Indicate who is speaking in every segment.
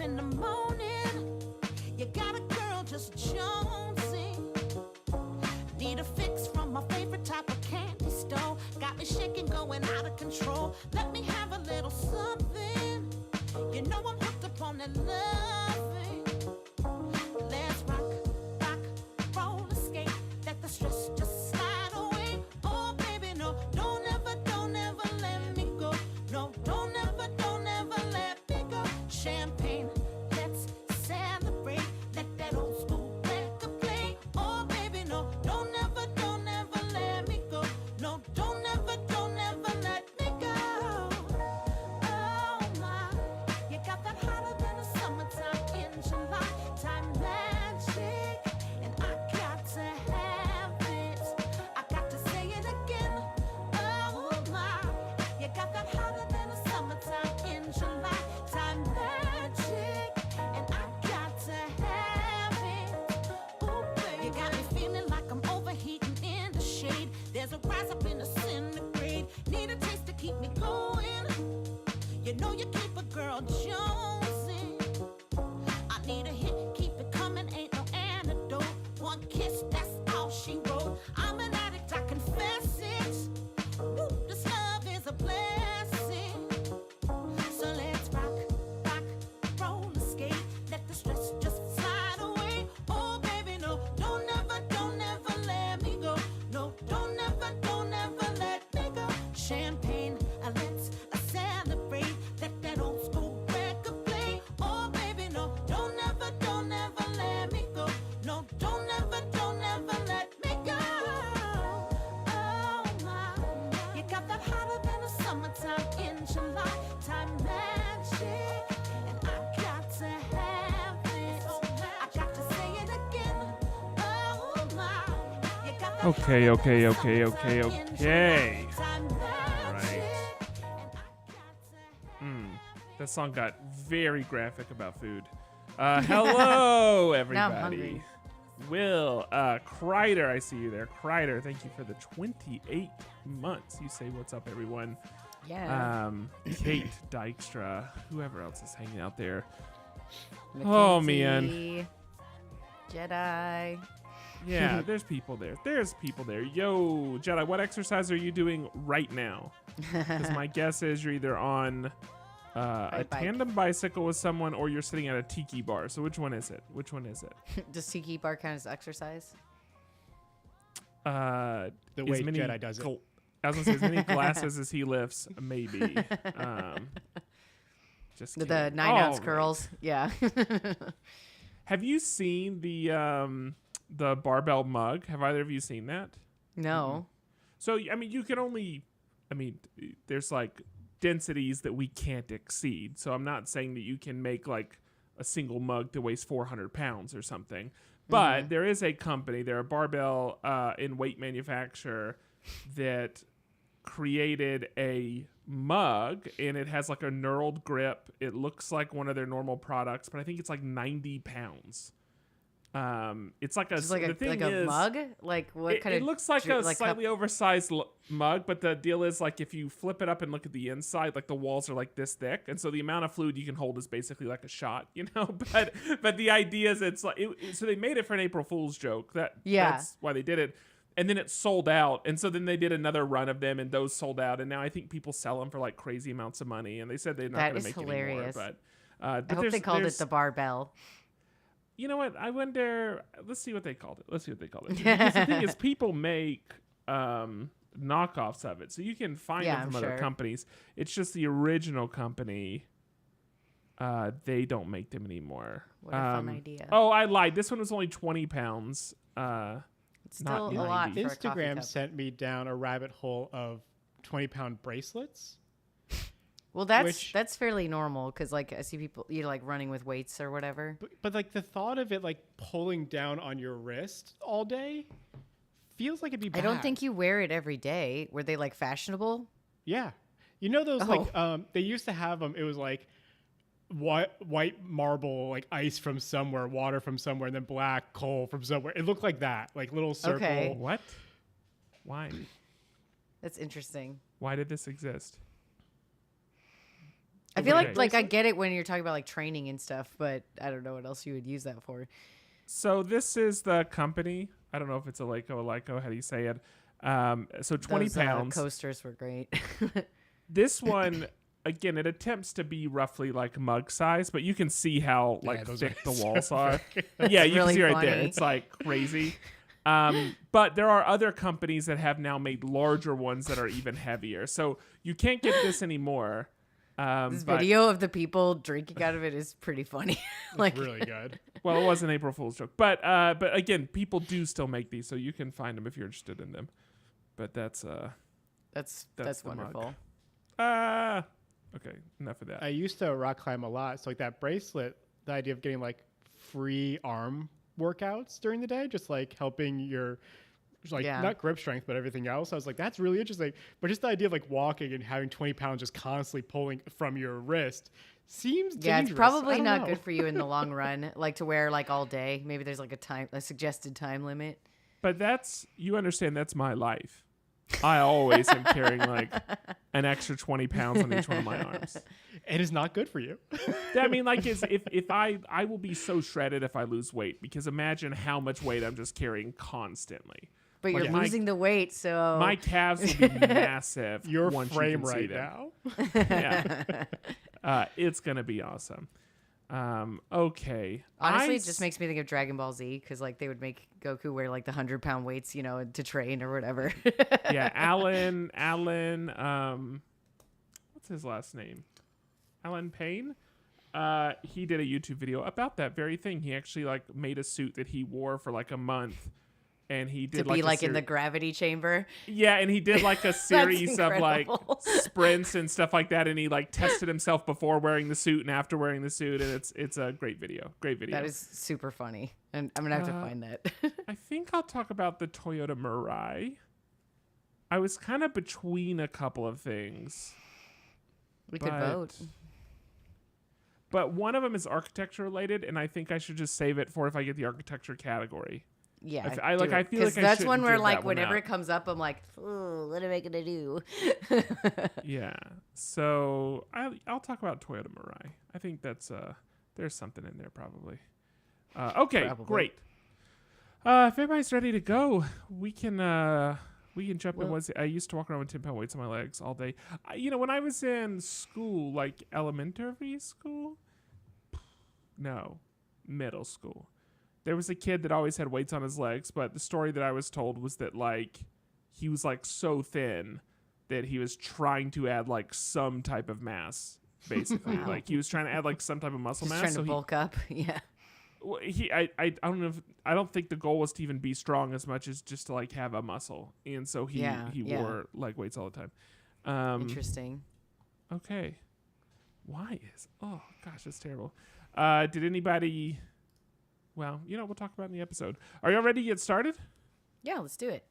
Speaker 1: in the morning. You got a girl just jonesing. Need a fix from my favorite type of candy store. Got me shaking, going out of control. Let me have a little something. You know I'm hooked up on that loving. Let's rock, rock, roller skate. Let the stress just slide away. Oh baby, no, don't ever let me go. No, don't ever let me go. Champagne, let's celebrate. Let that old school record play. Oh baby, no, don't ever let me go. No, don't ever let me go. Oh my, you got that hotter than a summertime in July. Time magic, and I got to have it. I got to say it again. Oh my, you got that hotter than a summertime in July. Time magic, and I got to have it. Ooh, baby. You got me feeling like I'm overheating in the shade. There's a rise up in the centigrade. Need a taste to keep me going. You know you keep a girl jonesing. I need a hit, keep it coming, ain't no antidote. One kiss, that's all she wrote. I'm an addict, I confess it. Woo, this love is a blessing. So let's rock, rock, roller skate. Let the stress just slide away. Oh baby, no, don't ever let me go. No, don't ever let me go. Champagne, let's celebrate. Let that old school record play. Oh baby, no, don't ever let me go. No, don't ever let me go. Oh my, you got that hotter than a summertime in July. Time magic, and I got to have it. I got to say it again. Oh my, you got that
Speaker 2: Okay.
Speaker 1: hotter than a summertime in July. Time magic, and I got to have
Speaker 2: That song got very graphic about food. Hello, everybody.
Speaker 3: hungry.
Speaker 2: Will, Kreider, I see you there. Kreider, thank you for the 28 months. You say what's up, everyone.
Speaker 3: Yeah.
Speaker 2: Kate Dykstra, whoever else is hanging out there. Oh, man.
Speaker 3: Mackenzie, Jedi.
Speaker 2: Yeah, there's people there. Yo, Jedi, what exercise are you doing right now? Because my guess is you're either on a
Speaker 3: Bike.
Speaker 2: tandem bicycle with someone or you're sitting at a tiki bar. So which one is it?
Speaker 3: Does Tiki Bar count as exercise?
Speaker 4: The way Jedi does it.
Speaker 2: I was gonna say as many glasses as he lifts, maybe. Just
Speaker 3: The
Speaker 2: kidding.
Speaker 3: 9-ounce
Speaker 2: All
Speaker 3: curls? Yeah.
Speaker 2: right. Have you seen the barbell mug? Have either of you seen that?
Speaker 3: No.
Speaker 2: So I mean, there's like densities that we can't exceed. So I'm not saying that you can make like a single mug that weighs 400 pounds or something. But there is a company, they're a barbell in weight manufacturer that created a mug, and it has like a knurled grip. It looks like one of their normal products, but I think it's like 90 pounds. It's like
Speaker 3: Just
Speaker 2: the thing is,
Speaker 3: mug? Like what kind
Speaker 2: it
Speaker 3: of...
Speaker 2: looks like a
Speaker 3: like
Speaker 2: slightly oversized mug, but the deal is like if you flip it up and look at the inside, like the walls are like this thick, and so the amount of fluid you can hold is basically like a shot, you know. But the idea is it's like so they made it for an April Fool's joke. That's why they did it, and then it sold out, and so then they did another run of them, and those sold out, and now I think people sell them for like crazy amounts of money, and they said they're not going to make
Speaker 3: hilarious.
Speaker 2: any more. But
Speaker 3: I hope they called it the barbell.
Speaker 2: You know what? I wonder. Let's see what they called it. Because the thing is, people make knockoffs of it, so you can find them from other companies. It's just the original company. They don't make them anymore.
Speaker 3: What a fun idea.
Speaker 2: Oh, I lied. This one was only 20 pounds.
Speaker 3: It's still a lot for a coffee
Speaker 4: Instagram
Speaker 3: cup.
Speaker 4: sent me down a rabbit hole of 20-pound bracelets.
Speaker 3: Well, that's fairly normal because like I see people like running with weights or whatever.
Speaker 4: But like the thought of it like pulling down on your wrist all day feels like it'd be bad.
Speaker 3: I don't think you wear it every day. Were they like fashionable?
Speaker 4: Yeah. You know those like they used to have them. It was like white marble, like ice from somewhere, water from somewhere, and then black coal from somewhere. It looked like that, like little circle.
Speaker 3: Okay.
Speaker 2: What? Why?
Speaker 3: That's interesting.
Speaker 2: Why did this exist?
Speaker 3: I feel
Speaker 2: Okay.
Speaker 3: like I get it when you're talking about like training and stuff, but I don't know what else you would use that for.
Speaker 2: So this is the company. I don't know if it's a Leico. How do you say it? So 20
Speaker 3: Those,
Speaker 2: pounds.
Speaker 3: Coasters were great.
Speaker 2: This one, again, it attempts to be roughly like mug size, but you can see how like
Speaker 4: those
Speaker 2: thick
Speaker 4: are
Speaker 2: the walls are.
Speaker 3: That's
Speaker 2: Yeah, you
Speaker 3: really
Speaker 2: can see right there.
Speaker 3: funny.
Speaker 2: It's like crazy. But there are other companies that have now made larger ones that are even heavier. So you can't get this anymore.
Speaker 3: This
Speaker 2: But-
Speaker 3: video of the people drinking out of it is pretty funny.
Speaker 4: Like really good.
Speaker 2: Well, it was an April Fool's joke, but again, people do still make these, so you can find them if you're interested in them. But that's
Speaker 3: that's
Speaker 2: the mug.
Speaker 3: wonderful.
Speaker 2: Okay, enough of that.
Speaker 4: I used to rock climb a lot, so like that bracelet, the idea of getting like free arm workouts during the day, just like helping your like not grip strength but everything else. I was like, that's really interesting. But just the idea of like walking and having 20 pounds just constantly pulling from your wrist seems dangerous.
Speaker 3: It's probably
Speaker 4: I don't
Speaker 3: not
Speaker 4: know.
Speaker 3: good for you in the long run. Like to wear like all day. Maybe there's like a suggested time limit.
Speaker 2: But you understand that's my life. I always am carrying like an extra 20 pounds on each one of my arms.
Speaker 4: It is not good for you.
Speaker 2: I mean, like, if I will be so shredded if I lose weight, because imagine how much weight I'm just carrying constantly.
Speaker 3: But you're
Speaker 2: Like,
Speaker 3: losing the weight, so
Speaker 2: My calves will be massive.
Speaker 4: Your
Speaker 2: once
Speaker 4: frame
Speaker 2: you can see
Speaker 4: right
Speaker 2: them.
Speaker 4: now.
Speaker 2: Yeah, it's gonna be awesome. Okay.
Speaker 3: honestly, it just makes me think of Dragon Ball Z because like they would make Goku wear like the 100-pound weights, you know, to train or whatever.
Speaker 2: Yeah, Alan. What's his last name? Alan Payne. He did a YouTube video about that very thing. He actually like made a suit that he wore for like a month, and he did
Speaker 3: to be like
Speaker 2: a
Speaker 3: in the gravity chamber.
Speaker 2: yeah, and he did like a series of like
Speaker 3: incredible.
Speaker 2: sprints and stuff like that, and he like tested himself before wearing the suit and after wearing the suit, and it's a great video. Great video.
Speaker 3: That is super funny, and I'm gonna have to find that.
Speaker 2: I think I'll talk about the Toyota Mirai. I was kind of between a couple of things.
Speaker 3: We could vote.
Speaker 2: But one of them is architecture related, and I think I should just save it for if I get the architecture category.
Speaker 3: Yeah,
Speaker 2: I feel like I
Speaker 3: that's one
Speaker 2: shouldn't
Speaker 3: where
Speaker 2: give
Speaker 3: like
Speaker 2: that one
Speaker 3: whenever
Speaker 2: out.
Speaker 3: it comes up, I'm like, oh, what am I gonna do?
Speaker 2: Yeah. So I'll talk about Toyota Mirai. I think that's there's something in there probably. Okay,
Speaker 3: Probably.
Speaker 2: great. If everybody's ready to go, we can jump in. I used to walk around with 10-pound weights on my legs all day. When I was in school, like elementary school, no, middle school, there was a kid that always had weights on his legs. But the story that I was told was that like he was like so thin that he was trying to add like some type of mass, basically.
Speaker 3: Wow.
Speaker 2: Like he was trying to add like some type of muscle
Speaker 3: Just
Speaker 2: mass.
Speaker 3: trying
Speaker 2: so
Speaker 3: to bulk up. Yeah.
Speaker 2: I don't know. I don't think the goal was to even be strong as much as just to like have a muscle, and so he wore like weights all the time.
Speaker 3: Interesting.
Speaker 2: Okay. Why is? Oh gosh, that's terrible. Did anybody? Well, we'll talk about it in the episode. Are y'all ready to get started?
Speaker 3: Yeah, let's do it.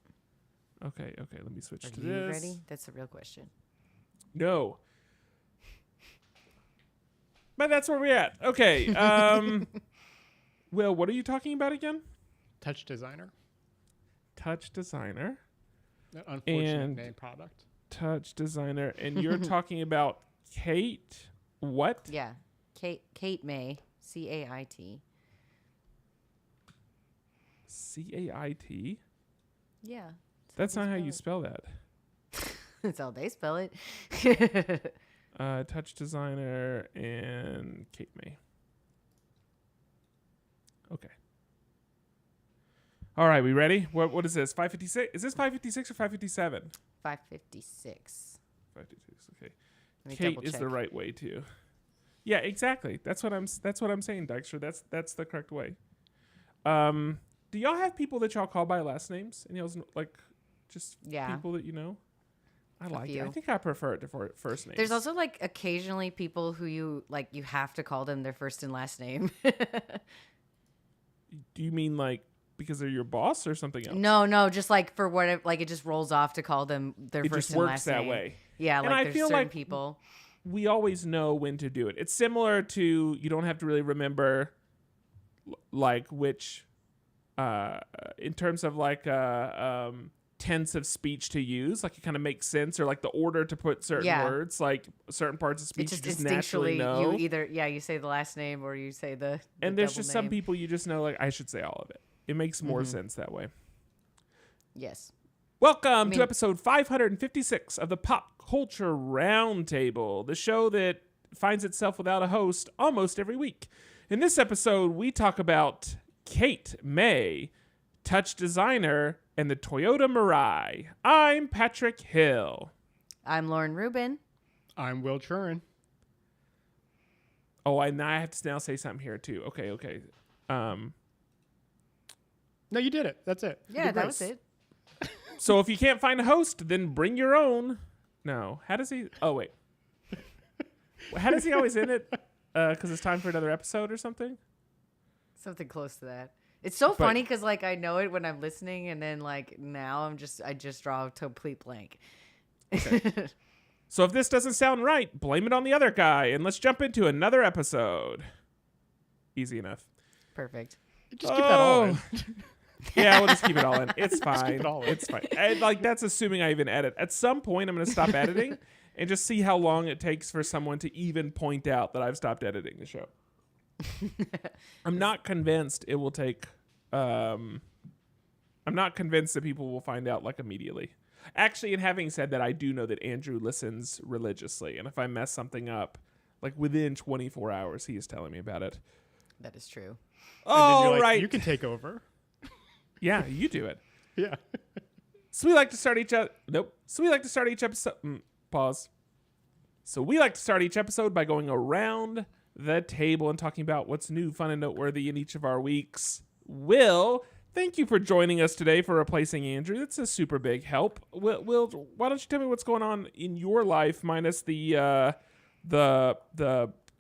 Speaker 2: Okay. Let me switch
Speaker 3: Are
Speaker 2: to
Speaker 3: you
Speaker 2: this.
Speaker 3: ready? That's the real question.
Speaker 2: No. But that's where we're at. Okay. Will, what are you talking about again?
Speaker 4: Touch designer.
Speaker 2: Touch designer.
Speaker 4: An unfortunate
Speaker 2: And-
Speaker 4: name product.
Speaker 2: Touch designer, and you're talking about Kate. What?
Speaker 3: Yeah, Kate May, CAIT.
Speaker 2: CAIT.
Speaker 3: Yeah,
Speaker 2: That's not how you spell that.
Speaker 3: that's how they spell it.
Speaker 2: Touch designer and Kate May. Okay. All right, we ready? What is this? 556? Is this 556 or 557?
Speaker 3: 556.
Speaker 2: 556. Okay.
Speaker 3: Let me
Speaker 2: Kate
Speaker 3: double
Speaker 2: is the
Speaker 3: check.
Speaker 2: right way too. Yeah, exactly. That's what I'm saying, Dykstra. That's the correct way. Do y'all have people that y'all call by last names? And y'all's like just
Speaker 3: Yeah.
Speaker 2: people that you know? I like it.
Speaker 3: few.
Speaker 2: I think I prefer it to first names.
Speaker 3: There's also like occasionally people who you have to call them their first and last name.
Speaker 2: Do you mean like because they're your boss or something else?
Speaker 3: No, just like for what it just rolls off to call them their
Speaker 2: It
Speaker 3: first
Speaker 2: just
Speaker 3: and
Speaker 2: works
Speaker 3: last
Speaker 2: that
Speaker 3: name.
Speaker 2: way.
Speaker 3: Yeah,
Speaker 2: And
Speaker 3: like
Speaker 2: I
Speaker 3: there's
Speaker 2: feel
Speaker 3: certain
Speaker 2: like
Speaker 3: people.
Speaker 2: We always know when to do it. It's similar to you don't have to really remember like which in terms of like tense of speech to use. Like it kind of makes sense, or like the order to put certain words, like certain parts of speech you just naturally know.
Speaker 3: You either you say the last name or you say the
Speaker 2: and there's just
Speaker 3: name.
Speaker 2: some people you just know, like, I should say all of it. It makes more sense that way.
Speaker 3: Yes.
Speaker 2: Welcome to episode 556 of the Pop Culture Roundtable, the show that finds itself without a host almost every week. In this episode, we talk about Kate May, Touch Designer, and the Toyota Mirai. I'm Patrick Hill.
Speaker 3: I'm Lauren Rubin.
Speaker 4: I'm Will Churin.
Speaker 2: Oh, and I have to now say something here too. Okay.
Speaker 4: No, you did it. That's it.
Speaker 3: Yeah, that was it.
Speaker 2: So if you can't find a host, then bring your own. No. How does he? Oh, wait. How does he always end it? Because it's time for another episode or something?
Speaker 3: Something close to that. It's so funny because, like, I know it when I'm listening, and then, like, now I just draw a complete blank.
Speaker 2: Okay. So if this doesn't sound right, blame it on the other guy, and let's jump into another episode. Easy enough.
Speaker 3: Perfect.
Speaker 4: Just keep that all in.
Speaker 2: Yeah, we'll just keep it all in. It's fine.
Speaker 4: Keep it all in.
Speaker 2: It's fine. Like, that's assuming I even edit. At some point, I'm going to stop editing and just see how long it takes for someone to even point out that I've stopped editing the show. I'm not convinced it will take. I'm not convinced that people will find out like immediately. Actually, and having said that, I do know that Andrew listens religiously, and if I mess something up, like within 24 hours, he is telling me about it.
Speaker 3: That is true.
Speaker 2: Oh,
Speaker 4: like,
Speaker 2: right.
Speaker 4: You can take over.
Speaker 2: Yeah, you do it.
Speaker 4: Yeah.
Speaker 2: So we like to start each episode. Pause. So we like to start each episode by going around the table and talking about what's new, fun, and noteworthy in each of our weeks. Will, thank you for joining us today for replacing Andrew. That's a super big help. Will, why don't you tell me what's going on in your life, minus the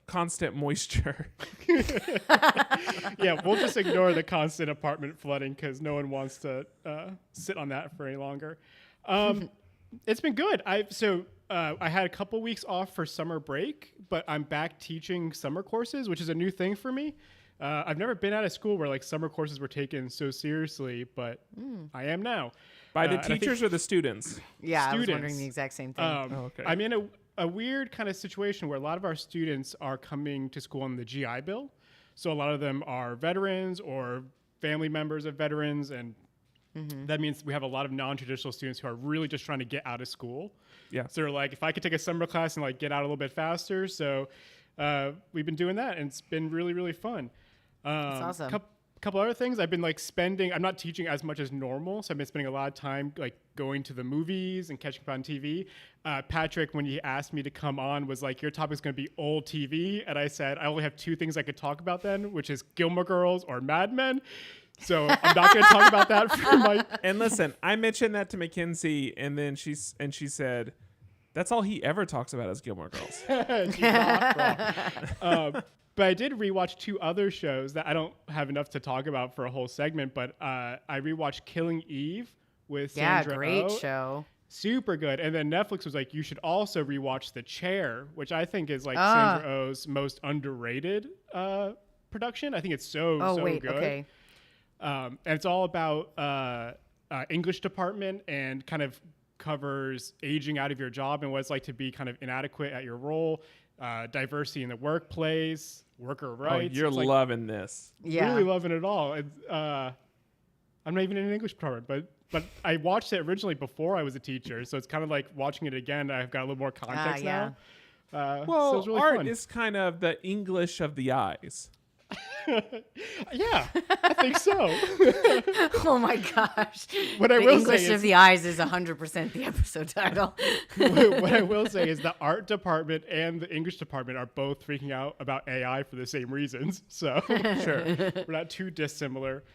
Speaker 2: constant moisture?
Speaker 4: Yeah, we'll just ignore the constant apartment flooding because no one wants to sit on that for any longer. It's been good. I had a couple weeks off for summer break, but I'm back teaching summer courses, which is a new thing for me. I've never been at a school where like summer courses were taken so seriously, but I am now.
Speaker 2: By the teachers or the students?
Speaker 3: Yeah,
Speaker 4: students.
Speaker 3: I was wondering the exact same thing.
Speaker 2: Okay.
Speaker 4: I'm in a weird kind of situation where a lot of our students are coming to school on the GI Bill. So a lot of them are veterans or family members of veterans, and that means we have a lot of non-traditional students who are really just trying to get out of school.
Speaker 2: Yeah.
Speaker 4: So they're like, if I could take a summer class and like get out a little bit faster. So we've been doing that, and it's been really, really fun.
Speaker 3: That's awesome.
Speaker 4: Couple other things I've been like spending. I'm not teaching as much as normal, so I've been spending a lot of time like going to the movies and catching up on TV. Patrick, when he asked me to come on, was like, "Your topic's going to be old TV," and I said I only have two things I could talk about then, which is Gilmore Girls or Mad Men. So I'm not going to talk about that for my.
Speaker 2: And listen, I mentioned that to Mackenzie, and then she said, "That's all he ever talks about is Gilmore Girls."
Speaker 4: She's not wrong. But I did rewatch two other shows that I don't have enough to talk about for a whole segment. But I rewatched Killing Eve with Sandra
Speaker 3: great
Speaker 4: Oh.
Speaker 3: show.
Speaker 4: Super good. And then Netflix was like, you should also rewatch The Chair, which I think is like Sandra Oh's most underrated production. I think it's so good.
Speaker 3: Okay.
Speaker 4: And it's all about English department and kind of covers aging out of your job and what it's like to be kind of inadequate at your role. Diversity in the workplace, worker rights.
Speaker 2: Oh, you're
Speaker 4: like,
Speaker 2: loving this.
Speaker 3: Yeah.
Speaker 4: really loving it all. I'm not even in an English department, but I watched it originally before I was a teacher, so it's kind of like watching it again. I've got a little more context now. So
Speaker 2: Well,
Speaker 4: it was really
Speaker 2: art
Speaker 4: fun.
Speaker 2: is kind of the English of the eyes.
Speaker 4: Yeah, I think so.
Speaker 3: Oh my gosh.
Speaker 4: What I
Speaker 3: The
Speaker 4: will
Speaker 3: English
Speaker 4: say
Speaker 3: of the Eyes is 100% the episode title.
Speaker 4: what I will say is the art department and the English department are both freaking out about AI for the same reasons. So
Speaker 2: Sure.
Speaker 4: we're not too dissimilar.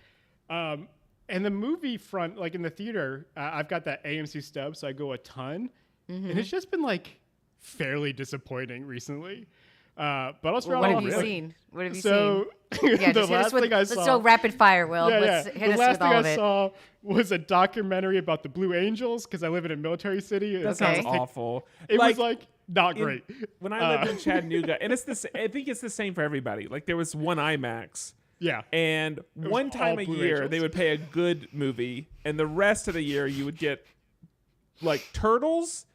Speaker 4: And the movie front, like in the theater, I've got that AMC stub, so I go a ton. And it's just been like fairly disappointing recently. But also
Speaker 3: What have you seen? What have you
Speaker 4: So
Speaker 3: seen? Yeah,
Speaker 4: the
Speaker 3: just hit us
Speaker 4: last
Speaker 3: with,
Speaker 4: thing I
Speaker 3: let's
Speaker 4: saw.
Speaker 3: go rapid fire, Will.
Speaker 4: Yeah,
Speaker 3: Let's
Speaker 4: yeah.
Speaker 3: hit
Speaker 4: The
Speaker 3: us
Speaker 4: last
Speaker 3: with
Speaker 4: thing
Speaker 3: all
Speaker 4: I
Speaker 3: of it.
Speaker 4: saw was a documentary about the Blue Angels because I live in a military city.
Speaker 2: That
Speaker 3: Okay.
Speaker 2: sounds awful.
Speaker 4: It was like not great.
Speaker 2: When I lived in Chattanooga, and I think it's the same for everybody. Like there was one IMAX
Speaker 4: Yeah.
Speaker 2: And one time
Speaker 4: all
Speaker 2: a
Speaker 4: Blue
Speaker 2: year,
Speaker 4: Angels.
Speaker 2: they would pay a good movie, and the rest of the year, you would get like turtles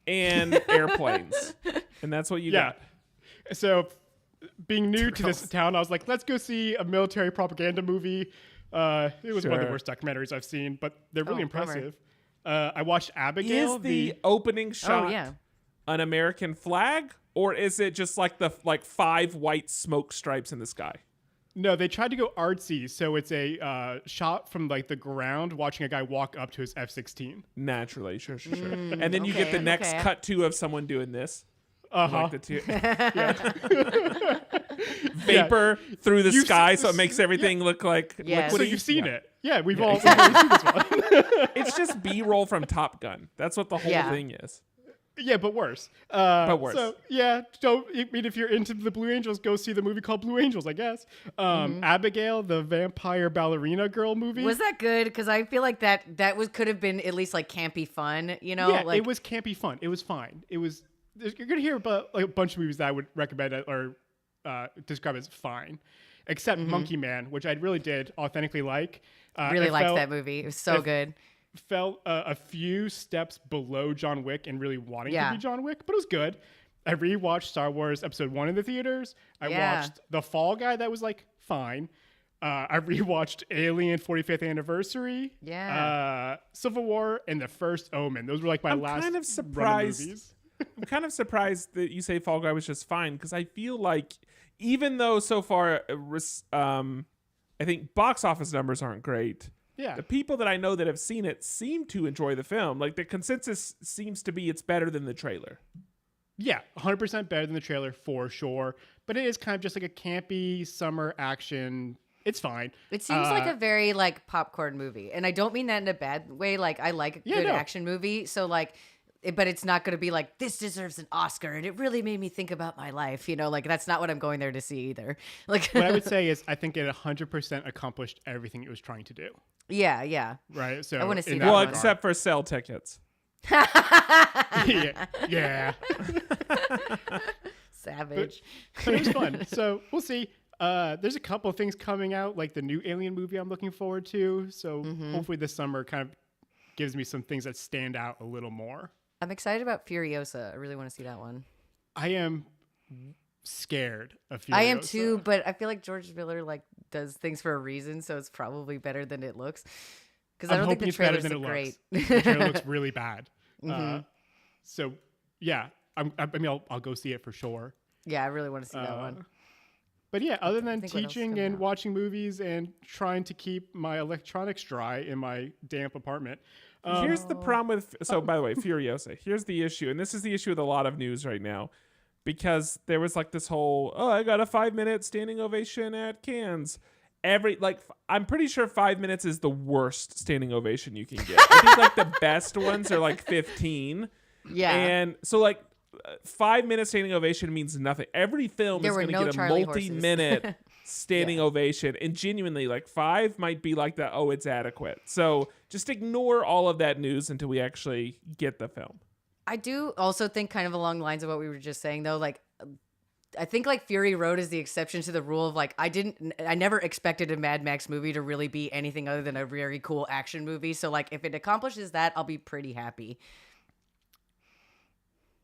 Speaker 2: and airplanes, and that's what you
Speaker 4: Yeah.
Speaker 2: got.
Speaker 4: So, being new to this
Speaker 2: Turtles.
Speaker 4: town, I was like, let's go see a military propaganda movie. It was one of the
Speaker 2: Sure.
Speaker 4: worst documentaries I've seen, but they're really
Speaker 3: Oh, bummer.
Speaker 4: impressive. I watched Abigail.
Speaker 2: Is the opening shot
Speaker 3: yeah.
Speaker 2: an American flag, or is it just like the 5 white smoke stripes in the sky?
Speaker 4: No, they tried to go artsy, so it's a shot from like the ground, watching a guy walk up to his F-16.
Speaker 2: Naturally, sure. And then you get
Speaker 3: okay,
Speaker 2: the next
Speaker 3: okay.
Speaker 2: cut to of someone doing this.
Speaker 4: Uh-huh.
Speaker 2: Like the two. Vapor through the
Speaker 4: You've
Speaker 2: sky,
Speaker 4: seen
Speaker 2: so it
Speaker 4: this-
Speaker 2: makes everything look like
Speaker 3: Yes.
Speaker 4: So
Speaker 2: liquidy.
Speaker 4: you've seen
Speaker 2: Yeah.
Speaker 4: it. Yeah, we've all seen this one.
Speaker 2: It's just B-roll from Top Gun. That's what the whole
Speaker 3: Yeah.
Speaker 2: thing is.
Speaker 4: Yeah, but worse.
Speaker 2: But worse.
Speaker 4: So yeah, I mean, if you're into the Blue Angels, go see the movie called Blue Angels, I guess. Abigail, the vampire ballerina girl movie.
Speaker 3: Was that good? Because I feel like that could have been at least like campy fun, you know?
Speaker 4: Yeah,
Speaker 3: like,
Speaker 4: it was campy fun. It was fine. It was. You're gonna hear about like a bunch of movies that I would recommend or describe as fine, except Monkey Man, which I really did authentically like.
Speaker 3: really
Speaker 4: it
Speaker 3: liked
Speaker 4: felt-
Speaker 3: that movie. It was so
Speaker 4: it
Speaker 3: good.
Speaker 4: Felt a few steps below John Wick and really wanting
Speaker 3: Yeah.
Speaker 4: to be John Wick, but it was good. I rewatched Star Wars Episode 1 in the theaters. I
Speaker 3: Yeah.
Speaker 4: watched The Fall Guy. That was like fine. I rewatched Alien 45th Anniversary.
Speaker 3: Yeah.
Speaker 4: Civil War and The First Omen. Those were like my
Speaker 2: I'm
Speaker 4: last
Speaker 2: kind of
Speaker 4: run
Speaker 2: surprised.
Speaker 4: movies.
Speaker 2: I'm kind of surprised that you say Fall Guy was just fine, because I feel like even though so far, I think box office numbers aren't great.
Speaker 4: Yeah.
Speaker 2: The people that I know that have seen it seem to enjoy the film. Like the consensus seems to be it's better than the trailer.
Speaker 4: Yeah, 100% better than the trailer for sure. But it is kind of just like a campy summer action. It's fine.
Speaker 3: It seems like a very like popcorn movie, and I don't mean that in a bad way. Like I like a
Speaker 4: Yeah,
Speaker 3: good
Speaker 4: no.
Speaker 3: action movie, so like, but it's not going to be like this deserves an Oscar, and it really made me think about my life. You know, like that's not what I'm going there to see either. Like,
Speaker 4: What I would say is I think it 100% accomplished everything it was trying to do.
Speaker 3: yeah.
Speaker 4: Right? So
Speaker 3: I wanna see
Speaker 4: in
Speaker 3: that
Speaker 2: Well,
Speaker 3: one.
Speaker 2: except for sell tickets.
Speaker 4: yeah.
Speaker 3: Savage.
Speaker 4: But it was fun. So we'll see. There's a couple of things coming out, like the new Alien movie I'm looking forward to. So hopefully this summer kind of gives me some things that stand out a little more.
Speaker 3: I'm excited about Furiosa. I really want to see that one.
Speaker 4: I am scared of Furiosa.
Speaker 3: I am too, but I feel like George Miller like does things for a reason, so it's probably better than it looks. Because I
Speaker 4: I'm
Speaker 3: don't think
Speaker 4: hoping
Speaker 3: the
Speaker 4: it's better
Speaker 3: trailers
Speaker 4: than it
Speaker 3: look great.
Speaker 4: looks. The trailer looks really bad. So yeah, I mean, I'll go see it for sure.
Speaker 3: Yeah, I really want to see that one.
Speaker 4: But yeah, other than
Speaker 3: think what else is
Speaker 4: teaching
Speaker 3: coming
Speaker 4: and
Speaker 3: out.
Speaker 4: watching movies and trying to keep my electronics dry in my damp apartment,
Speaker 2: Here's the problem with by the way, Furiosa. Here's the issue, and this is the issue with a lot of news right now, because there was like this whole I got a 5-minute standing ovation at Cannes. I'm pretty sure 5 minutes is the worst standing ovation you can get. I think like the best ones are like 15.
Speaker 3: Yeah.
Speaker 2: And so like 5 minute standing ovation means nothing. Every film
Speaker 3: There
Speaker 2: is
Speaker 3: were
Speaker 2: going to
Speaker 3: no
Speaker 2: get a
Speaker 3: Charlie horses.
Speaker 2: multi-minute standing ovation, and genuinely like 5 might be like that. Oh, it's adequate. So just ignore all of that news until we actually get the film.
Speaker 3: I do also think kind of along the lines of what we were just saying though, like I think like Fury Road is the exception to the rule of like I never expected a Mad Max movie to really be anything other than a very cool action movie. So like if it accomplishes that, I'll be pretty happy.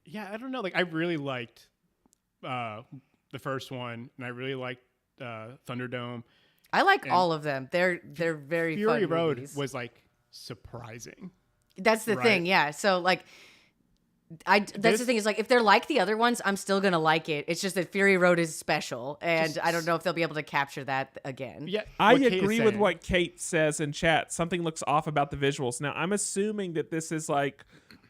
Speaker 4: yeah, I don't know. Like I really liked the first one, and I really liked Thunderdome.
Speaker 3: I like all of them. They're very
Speaker 4: Fury
Speaker 3: fun
Speaker 4: Road
Speaker 3: movies.
Speaker 4: was like surprising.
Speaker 3: That's the
Speaker 4: Right.
Speaker 3: thing, yeah. So like that's the thing is like if they're like the other ones, I'm still gonna like it. It's just that Fury Road is special, and I don't know if they'll be able to capture that again.
Speaker 4: Yeah,
Speaker 2: I
Speaker 4: what Kate is
Speaker 2: agree with
Speaker 4: saying.
Speaker 2: what Kate says in chat. Something looks off about the visuals. Now, I'm assuming that this is like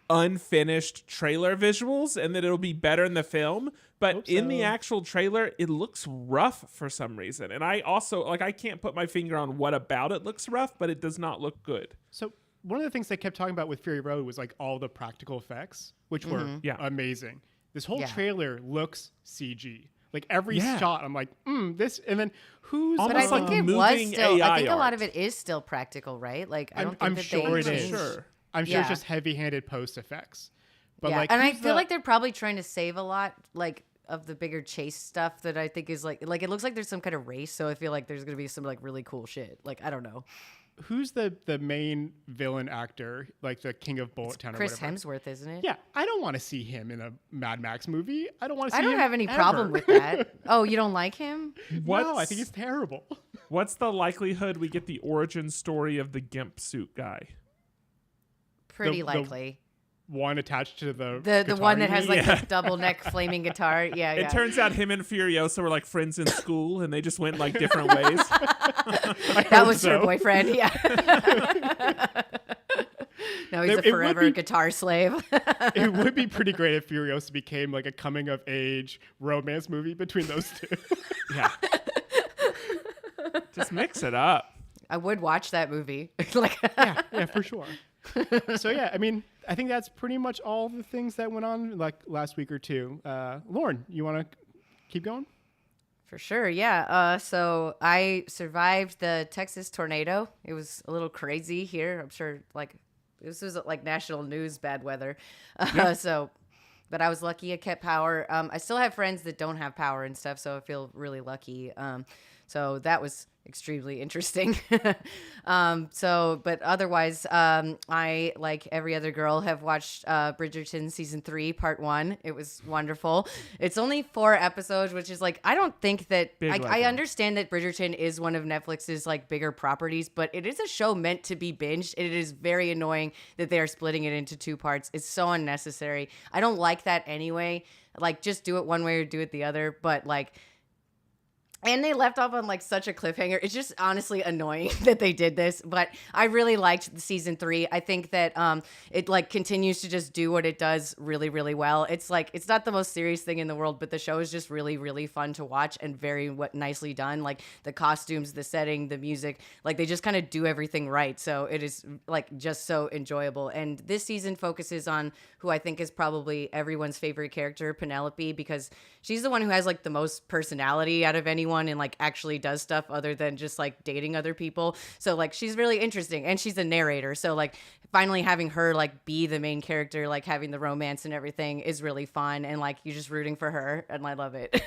Speaker 2: unfinished trailer visuals and that it'll be better in the film. But
Speaker 4: Hope
Speaker 2: in the
Speaker 4: so.
Speaker 2: actual trailer, it looks rough for some reason. And I also, like, I can't put my finger on what about it looks rough, but it does not look good.
Speaker 4: So one of the things they kept talking about with Fury Road was like all the practical effects, which were
Speaker 2: Yeah.
Speaker 4: amazing. This whole
Speaker 3: Yeah.
Speaker 4: trailer looks CG. Like every
Speaker 2: Yeah.
Speaker 4: shot, I'm like, this, and then who's
Speaker 3: But I
Speaker 2: Almost
Speaker 3: think
Speaker 2: like
Speaker 3: it was
Speaker 2: moving
Speaker 3: still. I
Speaker 2: AI
Speaker 3: think a lot
Speaker 2: art.
Speaker 3: of it is still practical, right? Like I don't think
Speaker 4: I'm
Speaker 3: that
Speaker 4: sure it
Speaker 3: they
Speaker 4: is.
Speaker 3: changed.
Speaker 2: Sure.
Speaker 4: I'm sure
Speaker 3: Yeah.
Speaker 4: it's just heavy-handed post effects. But
Speaker 3: yeah,
Speaker 4: like,
Speaker 3: and I
Speaker 4: who's
Speaker 3: feel
Speaker 4: the-
Speaker 3: like they're probably trying to save a lot. Like of the bigger chase stuff that I think is like it looks like there's some kind of race, so I feel like there's gonna be some like really cool shit. Like I don't know.
Speaker 4: Who's the main villain actor, like the King of Bullet Town or
Speaker 3: Chris
Speaker 4: whatever?
Speaker 3: Hemsworth, isn't it?
Speaker 4: Yeah, I don't want to see him in a Mad Max movie. I don't want to see
Speaker 3: I don't
Speaker 4: him
Speaker 3: have any
Speaker 4: ever.
Speaker 3: problem with that. Oh, you don't like him?
Speaker 4: No, I think he's terrible.
Speaker 2: What's the likelihood we get the origin story of the gimp suit guy?
Speaker 3: Pretty
Speaker 4: The
Speaker 3: likely.
Speaker 4: one attached to the
Speaker 3: The one that has like
Speaker 2: Yeah.
Speaker 3: the double neck flaming guitar. Yeah,
Speaker 2: It turns out him and Furiosa were like friends in school, and they just went like different ways.
Speaker 3: that was her
Speaker 4: so.
Speaker 3: boyfriend. Yeah. Now he's a
Speaker 4: It would
Speaker 3: forever
Speaker 4: be-
Speaker 3: guitar slave.
Speaker 4: It would be pretty great if Furiosa became like a coming of age romance movie between those two.
Speaker 2: Yeah. Just mix it up.
Speaker 3: I would watch that movie. Like,
Speaker 4: yeah, for sure. So yeah, I mean, I think that's pretty much all the things that went on like last week or two. Lauren, you want to keep going?
Speaker 3: for sure, yeah. So I survived the Texas tornado. It was a little crazy here. I'm sure, like, this was like national news bad weather. But I was lucky I kept power. I still have friends that don't have power and stuff, so I feel really lucky. So that was extremely interesting. But otherwise, I, like every other girl, have watched Bridgerton season 3, part 1. It was wonderful. It's only 4 episodes, which is like, I don't think that I understand that Bridgerton is one of Netflix's like bigger properties, but it is a show meant to be binged. It is very annoying that they are splitting it into 2 parts. It's so unnecessary. I don't like that anyway. Like, just do it one way or do it the other. But like, and they left off on like such a cliffhanger. It's just honestly annoying that they did this, but I really liked the season 3. I think that it like continues to just do what it does really, really well. It's like, it's not the most serious thing in the world, but the show is just really, really fun to watch and very nicely done. Like the costumes, the setting, the music, like they just kind of do everything right. So it is like just so enjoyable. And this season focuses on who I think is probably everyone's favorite character, Penelope, because she's the one who has like the most personality out of anyone and like actually does stuff other than just like dating other people. So like she's really interesting and she's a narrator. So like finally having her like be the main character, like having the romance and everything is really fun. And like you're just rooting for her and I love it.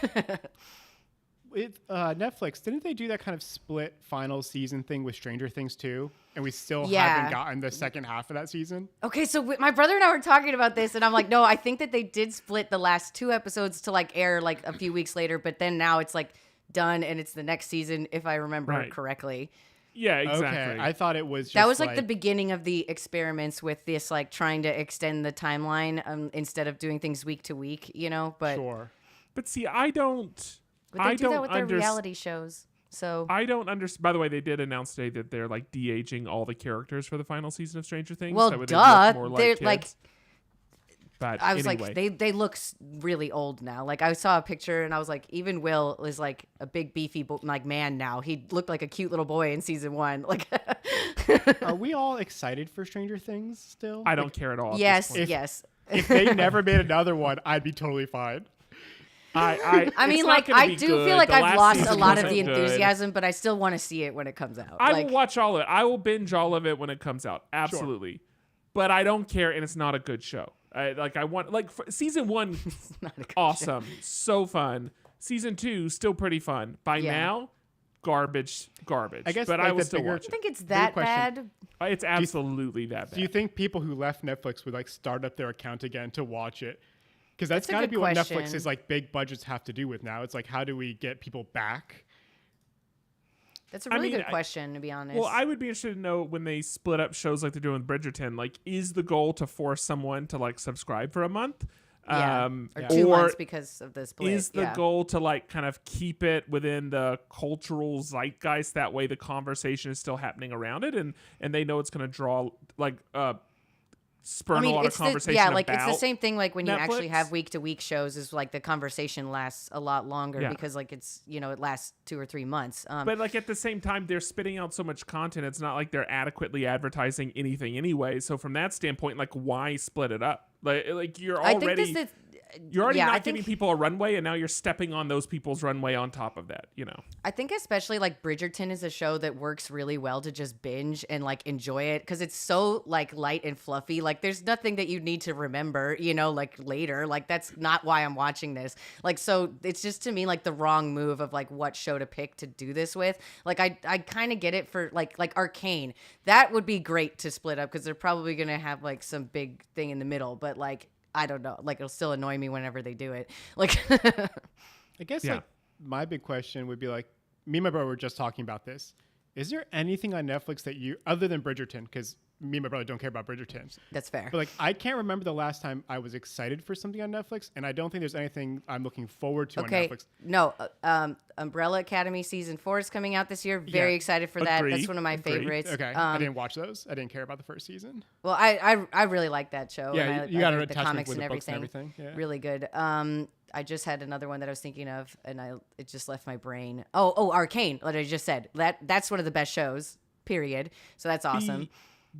Speaker 4: With Netflix, didn't they do that kind of split final season thing with Stranger Things too? And we still haven't gotten the second half of that season.
Speaker 3: Okay, so my brother and I were talking about this, and I'm like, no, I think that they did split the last 2 episodes to like air like a few weeks later, but then now it's like done and it's the next season, if I remember correctly.
Speaker 2: Yeah, exactly.
Speaker 4: Okay, I thought it was just
Speaker 3: that was like the beginning of the experiments with this, like trying to extend the timeline instead of doing things week to week, you know. But
Speaker 4: sure.
Speaker 2: But see, I don't.
Speaker 3: But they do that with their reality shows. So
Speaker 2: I don't understand. By the way, they did announce today that they're like de-aging all the characters for the final season of Stranger Things.
Speaker 3: Well,
Speaker 2: so
Speaker 3: duh.
Speaker 2: More like
Speaker 3: They're
Speaker 2: kids.
Speaker 3: like.
Speaker 2: But
Speaker 3: I was
Speaker 2: anyway.
Speaker 3: like, they look really old now. Like I saw a picture and I was like, even Will is like a big beefy like man now. He looked like a cute little boy in season 1. Like,
Speaker 4: Are we all excited for Stranger Things still?
Speaker 2: I don't care at all.
Speaker 3: yes,
Speaker 2: At this point.
Speaker 3: yes.
Speaker 4: If they never made another one, I'd be totally fine.
Speaker 3: I mean,
Speaker 2: it's
Speaker 3: like
Speaker 2: not gonna
Speaker 3: I
Speaker 2: be
Speaker 3: do
Speaker 2: good.
Speaker 3: feel like
Speaker 2: The
Speaker 3: I've
Speaker 2: last
Speaker 3: lost a
Speaker 2: season
Speaker 3: lot of
Speaker 2: wasn't
Speaker 3: the
Speaker 2: good.
Speaker 3: enthusiasm, but I still want to see it when it comes out.
Speaker 2: I
Speaker 3: like,
Speaker 2: will watch all of it. I will binge all of it when it comes out. Absolutely. But I don't care, and it's not a good show. I want season 1, awesome, so fun. Season 2, still pretty fun. By now, garbage.
Speaker 4: I guess,
Speaker 2: but
Speaker 4: like,
Speaker 2: I will
Speaker 4: the
Speaker 2: still
Speaker 4: bigger-
Speaker 2: watch
Speaker 3: I
Speaker 2: it.
Speaker 3: think it's that
Speaker 4: question.
Speaker 3: bad.
Speaker 2: It's absolutely that bad.
Speaker 4: Do you think people who left Netflix would like start up their account again to watch it? Because that's
Speaker 3: That's a
Speaker 4: got to
Speaker 3: good
Speaker 4: be what
Speaker 3: question.
Speaker 4: Netflix's like big budgets have to do with now. It's like, how do we get people back?
Speaker 3: That's a really
Speaker 2: mean,
Speaker 3: good question, to be honest.
Speaker 2: Well, I would be interested to know when they split up shows like they're doing with Bridgerton. Like, is the goal to force someone to like subscribe for a month?
Speaker 3: or 2 months because of the split.
Speaker 2: Is the goal to like kind of keep it within the cultural zeitgeist? That way, the conversation is still happening around it, and they know it's going to draw like spur a lot of conversation.
Speaker 3: Like
Speaker 2: about
Speaker 3: it's the same thing. Like when you actually
Speaker 2: Netflix.
Speaker 3: have week to week shows, is like the conversation lasts a lot longer
Speaker 2: Yeah.
Speaker 3: because like it's it lasts 2 or 3 months.
Speaker 2: But like at the same time, they're spitting out so much content. It's not like they're adequately advertising anything anyway. So from that standpoint, like why split it up? Like you're already. You're already
Speaker 3: yeah,
Speaker 2: not giving people a runway, and now you're stepping on those people's runway on top of that,
Speaker 3: I think especially like Bridgerton is a show that works really well to just binge and like enjoy it because it's so like light and fluffy. Like there's nothing that you need to remember, like later. Like that's not why I'm watching this. Like so it's just to me like the wrong move of like what show to pick to do this with. Like I kind of get it for like Arcane. That would be great to split up because they're probably gonna have like some big thing in the middle, but like I don't know. Like it'll still annoy me whenever they do it. Like
Speaker 4: I guess like my big question would be like, me and my brother were just talking about this. Is there anything on Netflix that you, other than Bridgerton, because me and my brother don't care about Bridgerton.
Speaker 3: That's fair.
Speaker 4: But like, I can't remember the last time I was excited for something on Netflix, and I don't think there's anything I'm looking forward to on Netflix.
Speaker 3: No, Umbrella Academy season 4 is coming out this year. Very excited for that. That's one of my favorites.
Speaker 4: Okay, I didn't watch those. I didn't care about the first season.
Speaker 3: Well, I really like that show.
Speaker 4: Yeah,
Speaker 3: and
Speaker 4: you got
Speaker 3: I
Speaker 4: an
Speaker 3: read the
Speaker 4: attachment
Speaker 3: comics
Speaker 4: with
Speaker 3: and
Speaker 4: the books
Speaker 3: everything.
Speaker 4: and everything. Yeah.
Speaker 3: Really good. I just had another one that I was thinking of, and it just left my brain. Oh, Arcane, like I just said. That's one of the best shows. Period. So that's awesome.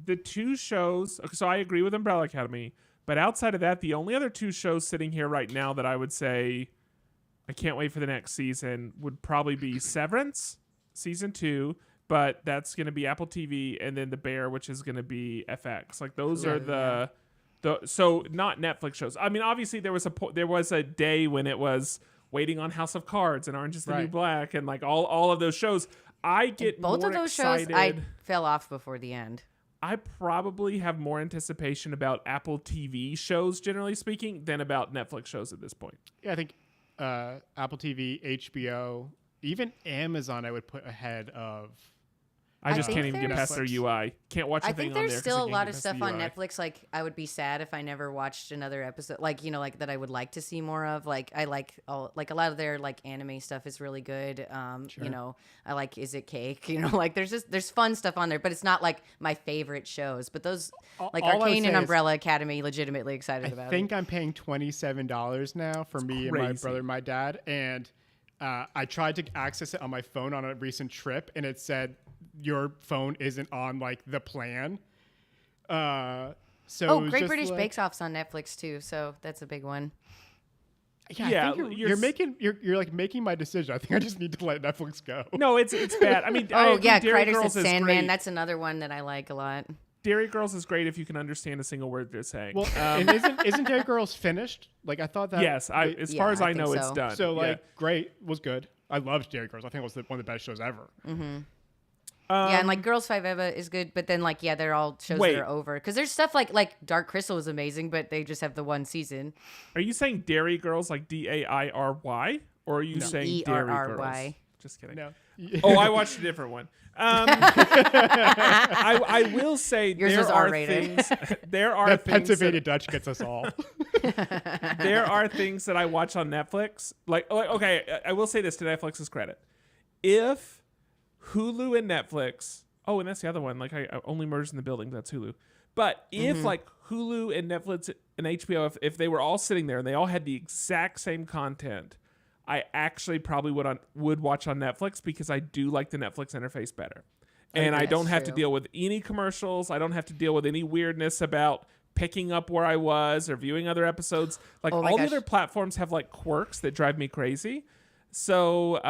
Speaker 2: The two shows. So I agree with Umbrella Academy, but outside of that, the only other two shows sitting here right now that I would say I can't wait for the next season would probably be Severance season 2, but that's going to be Apple TV, and then The Bear, which is going to be FX. Like those are the so not Netflix shows. I mean, obviously there was a day when it was waiting on House of Cards and Orange is the New Black and like all of those shows. I get
Speaker 3: both
Speaker 2: more
Speaker 3: of those
Speaker 2: excited.
Speaker 3: shows. I fell off before the end.
Speaker 2: I probably have more anticipation about Apple TV shows, generally speaking, than about Netflix shows at this point.
Speaker 4: Yeah, I think Apple TV, HBO, even Amazon, I would put ahead of.
Speaker 2: I just can't even get past their UI. Can't watch a thing on there.
Speaker 3: I think there's still a lot of
Speaker 2: the
Speaker 3: stuff on
Speaker 2: UI.
Speaker 3: Netflix. Like I would be sad if I never watched another episode. Like like that I would like to see more of. Like I like a lot of their like anime stuff is really good. I like Is It Cake? Like there's fun stuff on there, but it's not like my favorite shows. But those like Arcane and Umbrella Academy, legitimately excited about.
Speaker 4: I think I'm paying $27 now for me and my brother and my dad, and I tried to access it on my phone on a recent trip, and it said your phone isn't on like the plan. So
Speaker 3: Great British Bake Off's on Netflix too, so that's a big one.
Speaker 4: Yeah, I think you're like making my decision. I think I just need to let Netflix go.
Speaker 2: No, it's bad. I mean,
Speaker 3: Critters and Sandman. That's another one that I like a lot.
Speaker 2: Dairy Girls is great if you can understand a single word they're saying.
Speaker 4: Well, and isn't Dairy Girls finished? Like I thought that.
Speaker 2: Yes, as far as I know, it's done.
Speaker 4: So great, was good. I loved Dairy Girls. I think it was one of the best shows ever.
Speaker 3: Mm-hmm. And like Girls 5 Eva is good, but then like they're all shows that are over because there's stuff like Dark Crystal is amazing, but they just have the one season.
Speaker 2: Are you saying Dairy Girls like Dairy, or are you saying Dairy Girls? Just kidding.
Speaker 4: No.
Speaker 2: I watched a different one. I will say
Speaker 3: yours was R-rated.
Speaker 2: There are things
Speaker 4: Pennsylvania Dutch gets us all.
Speaker 2: There are things that I watch on Netflix. Like okay, I will say this to Netflix's credit: if Hulu and Netflix, and that's the other one. Like I Only Murders in the Building, that's Hulu. But if like Hulu and Netflix and HBO, if they were all sitting there and they all had the exact same content, I actually probably would watch on Netflix because I do like the Netflix interface better. And I don't have to deal with any commercials. I don't have to deal with any weirdness about picking up where I was or viewing other episodes. Like the other platforms have like quirks that drive me crazy. So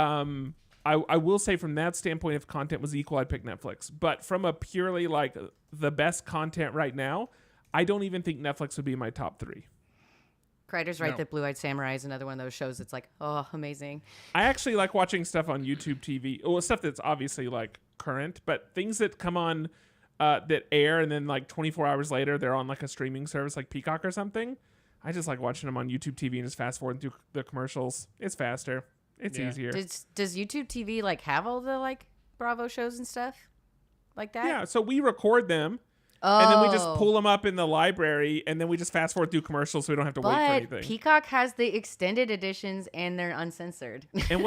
Speaker 2: I will say from that standpoint, if content was equal, I'd pick Netflix. But from a purely like the best content right now, I don't even think Netflix would be in my top 3.
Speaker 3: Kreider's right that Blue-Eyed Samurai is another one of those shows that's like, amazing.
Speaker 2: I actually like watching stuff on YouTube TV. Well, stuff that's obviously like current, but things that come on that air and then like 24 hours later they're on like a streaming service like Peacock or something. I just like watching them on YouTube TV and just fast forwarding through the commercials. It's faster. It's easier.
Speaker 3: Does YouTube TV like have all the like Bravo shows and stuff like that?
Speaker 2: Yeah, so we record them. And then we just pull them up in the library, and then we just fast forward through commercials, so we don't have to wait for anything.
Speaker 3: Peacock has the extended editions, and they're uncensored.
Speaker 2: And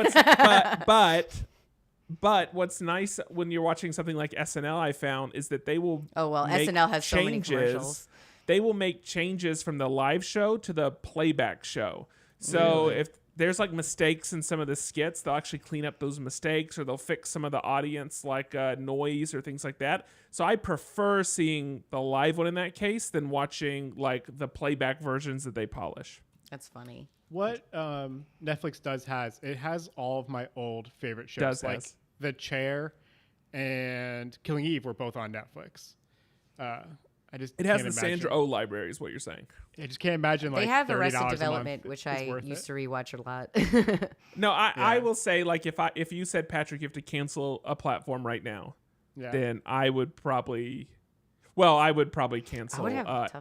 Speaker 2: but what's nice when you're watching something like SNL, I found, is that they will.
Speaker 3: SNL has so many commercials.
Speaker 2: They will make changes from the live show to the playback show. So if there's like mistakes in some of the skits, they'll actually clean up those mistakes, or they'll fix some of the audience like noise or things like that. So I prefer seeing the live one in that case than watching like the playback versions that they polish.
Speaker 3: That's funny.
Speaker 4: What Netflix it has all of my old favorite shows, like The Chair and Killing Eve were both on Netflix.
Speaker 2: It has the Sandra Oh library, is what you're saying.
Speaker 4: I just can't imagine
Speaker 3: they have Arrested Development,
Speaker 4: which
Speaker 3: I used to rewatch a lot.
Speaker 2: No, I will say, like, if you said, Patrick, you have to cancel a platform right now, then I would probably cancel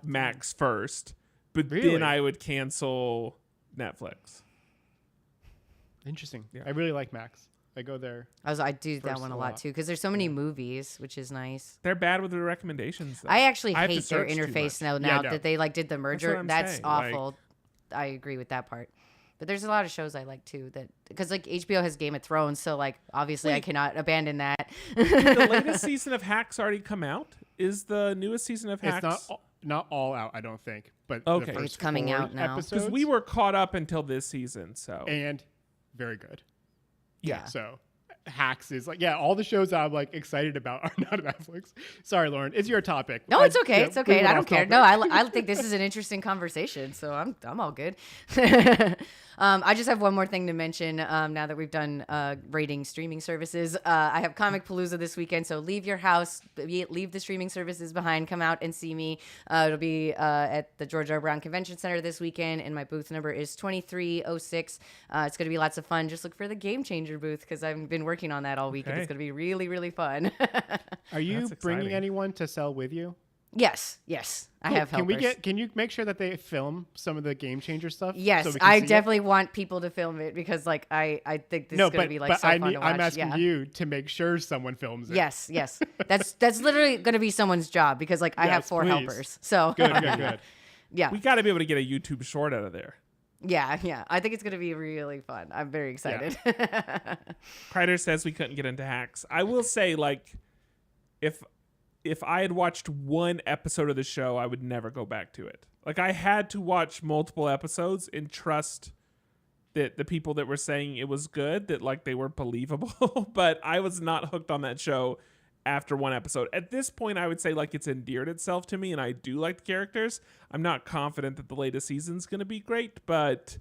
Speaker 2: Max first, but then I would cancel Netflix.
Speaker 4: Interesting. Yeah. I really like Max. I go there.
Speaker 3: I do that one a lot too because there's so many movies, which is nice.
Speaker 2: They're bad with the recommendations, though.
Speaker 3: I actually hate their interface now that they did the merger. That's awful. I agree with that part. But there's a lot of shows I like too because HBO has Game of Thrones, so obviously I cannot abandon that.
Speaker 2: The latest season of Hacks already come out? Is the newest season of Hacks?
Speaker 4: It's not all out, I don't think, but
Speaker 2: okay,
Speaker 4: the first
Speaker 3: it's coming out now
Speaker 2: because we were caught up until this season,
Speaker 4: and very good.
Speaker 3: Yeah.
Speaker 4: So Hacks is all the shows I'm excited about are not Netflix. Sorry, Lauren, it's your topic.
Speaker 3: No, it's okay. It's okay. I don't care. No, I think this is an interesting conversation, so I'm all good. I just have one more thing to mention now that we've done rating streaming services. I have Comic Palooza this weekend, so leave your house, leave the streaming services behind, come out and see me. It'll be at the George R. Brown Convention Center this weekend, and my booth number is 2306. It's going to be lots of fun. Just look for the Game Changer booth because I've been working on that all week, and it's going to be really, really fun.
Speaker 4: Are you bringing anyone to sell with you?
Speaker 3: Yes. I have helpers.
Speaker 4: Can you make sure that they film some of the Game Changer stuff?
Speaker 3: Yes,
Speaker 4: so
Speaker 3: I definitely want people to film it because I think this is going to be so fun to watch.
Speaker 4: I'm asking you to make sure someone films it.
Speaker 3: Yes. That's literally going to be someone's job because I have 4 helpers. So
Speaker 4: good.
Speaker 3: Yeah.
Speaker 2: We got to be able to get a YouTube short out of there.
Speaker 3: Yeah. I think it's going to be really fun. I'm very excited.
Speaker 2: Yeah. Kreider says we couldn't get into Hacks. I will say, if I had watched one episode of the show, I would never go back to it. I had to watch multiple episodes and trust that the people that were saying it was good, that they were believable. But I was not hooked on that show after one episode. At this point, I would say it's endeared itself to me, and I do like the characters. I'm not confident that the latest season's going to be great, but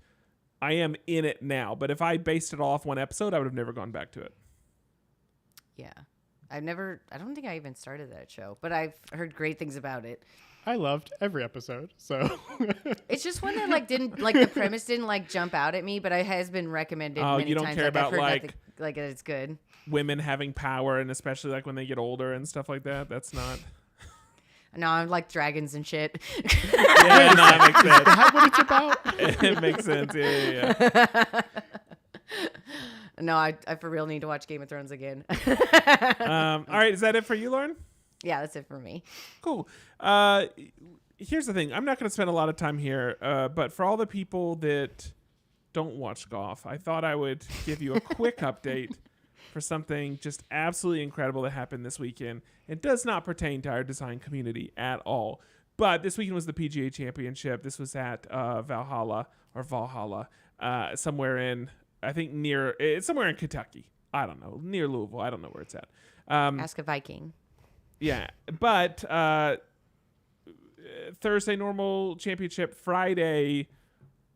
Speaker 2: I am in it now. But if I based it all off one episode, I would have never gone back to it.
Speaker 3: Yeah. I don't think I even started that show, but I've heard great things about it.
Speaker 4: I loved every episode, so.
Speaker 3: It's just one that didn't the premise didn't jump out at me, but it has been recommended many
Speaker 2: you don't
Speaker 3: times.
Speaker 2: Care about
Speaker 3: I've heard that it's good.
Speaker 2: Women having power, and especially when they get older and stuff like that. That's not.
Speaker 3: No, I'm dragons and shit.
Speaker 2: Yeah, no, that makes sense.
Speaker 4: Is that what it's about?
Speaker 2: It makes sense. Yeah.
Speaker 3: No, I for real need to watch Game of Thrones again.
Speaker 2: All right, is that it for you, Lauren?
Speaker 3: Yeah, that's it for me.
Speaker 2: Cool. Here's the thing. I'm not going to spend a lot of time here, but for all the people that don't watch golf, I thought I would give you a quick update for something just absolutely incredible that happened this weekend. It does not pertain to our design community at all. But this weekend was the PGA Championship. This was at Valhalla, somewhere in... I think it's somewhere in Kentucky. I don't know. Near Louisville. I don't know where it's at.
Speaker 3: Ask a Viking.
Speaker 2: Yeah. But Thursday, normal championship. Friday,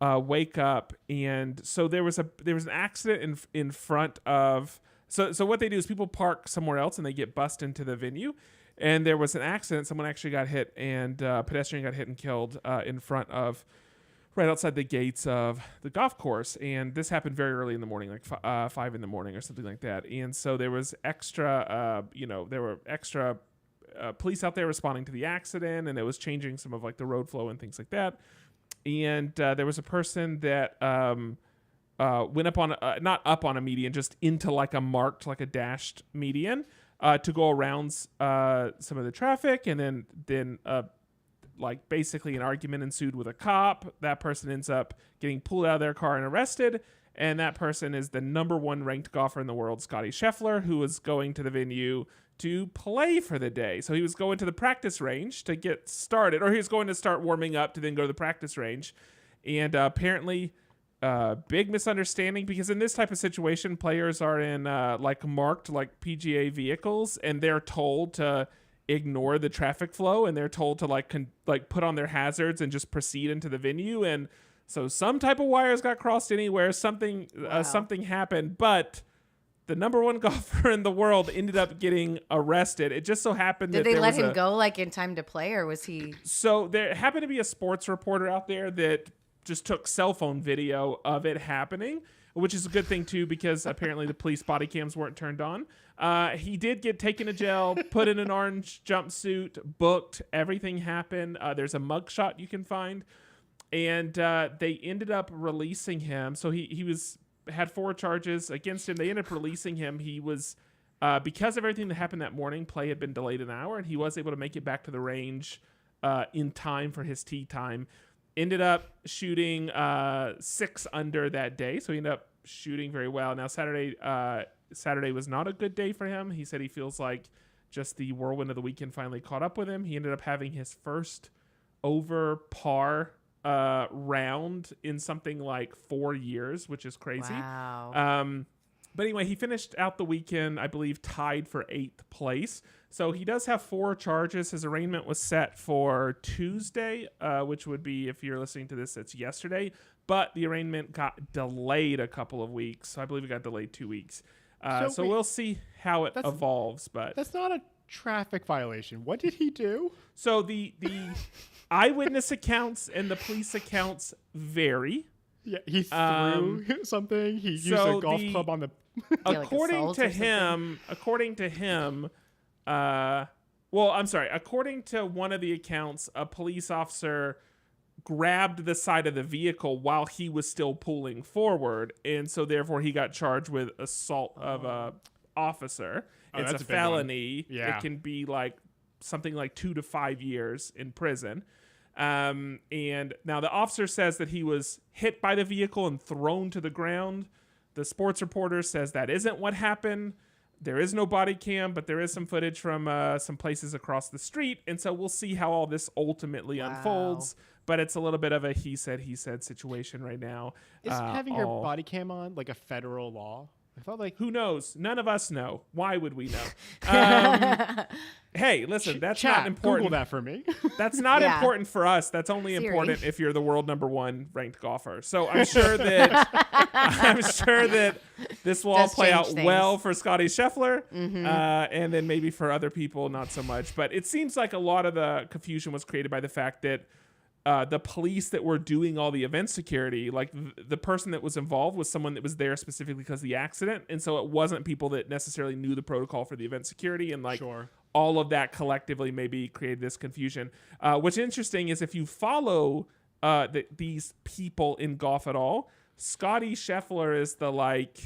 Speaker 2: wake up. And so there was an accident in front of... So what they do is people park somewhere else and they get bussed into the venue. And there was an accident. Someone actually got hit and a pedestrian got hit and killed in front of... right outside the gates of the golf course. And this happened very early in the morning, 5 in the morning or something like that. And so there was extra, police out there responding to the accident, and it was changing some of the road flow and things like that. And there was a person that went up on, not up on a median, just into a marked, a dashed median to go around some of the traffic. And then basically an argument ensued with a cop. That person ends up getting pulled out of their car and arrested. And that person is the number 1 ranked golfer in the world, Scotty Scheffler, who was going to the venue to play for the day. So he was going to the practice range to get started, or he was going to start warming up to then go to the practice range. And apparently, big misunderstanding, because in this type of situation, players are in marked PGA vehicles, and they're told to ignore the traffic flow, and they're told to put on their hazards and just proceed into the venue. And So some type of wires got crossed anywhere. Something happened, but the number one golfer in the world ended up getting arrested. It just so happened that
Speaker 3: Did they let him go like in time to play, or was he?
Speaker 2: So there happened to be a sports reporter out there that just took cell phone video of it happening, which is a good thing too, because apparently the police body cams weren't turned on. He did get taken to jail, put in an orange jumpsuit, booked. Everything happened. There's a mugshot you can find, and they ended up releasing him. So he had 4 charges against him. They ended up releasing him. He was because of everything that happened that morning. Play had been delayed an hour, and he was able to make it back to the range in time for his tee time. Ended up shooting 6 under that day, so he ended up shooting very well. Now Saturday was not a good day for him. He said he feels like just the whirlwind of the weekend finally caught up with him. He ended up having his first over par round in something like 4 years, which is crazy.
Speaker 3: Wow.
Speaker 2: But anyway, he finished out the weekend, I believe, tied for 8th place. So he does have 4 charges. His arraignment was set for Tuesday, which would be, if you're listening to this, it's yesterday. But the arraignment got delayed a couple of weeks. So I believe it got delayed 2 weeks. So we'll see how it evolves. But
Speaker 4: that's not a traffic violation. What did he do?
Speaker 2: So the eyewitness accounts and the police accounts vary.
Speaker 4: Yeah, he threw something. He used a golf club on the.
Speaker 2: According to him, according to one of the accounts, a police officer grabbed the side of the vehicle while he was still pulling forward, and so therefore he got charged with assault of a officer. It's a felony.
Speaker 4: Yeah.
Speaker 2: It can be like something like 2 to 5 years in prison. And now the officer says that he was hit by the vehicle and thrown to the ground. The sports reporter says that isn't what happened. There is no body cam, but there is some footage from some places across the street. And so we'll see how all this ultimately unfolds. But it's a little bit of a he said situation right now.
Speaker 4: Is having your body cam on like a federal law? I felt like...
Speaker 2: Who knows? None of us know. Why would we know? Hey, listen, that's not important.
Speaker 4: Google that for me.
Speaker 2: That's not important for us. That's only
Speaker 3: Siri.
Speaker 2: important if you're the world #1 ranked golfer. So I'm sure that this will all play out well for Scottie Scheffler, and then maybe for other people not so much. But it seems like a lot of the confusion was created by the fact that the police that were doing all the event security, like the person that was involved was someone that was there specifically because of the accident. And so it wasn't people that necessarily knew the protocol for the event security. And like all of that collectively maybe created this confusion. What's interesting is if you follow these people in golf at all, Scottie Scheffler is the like,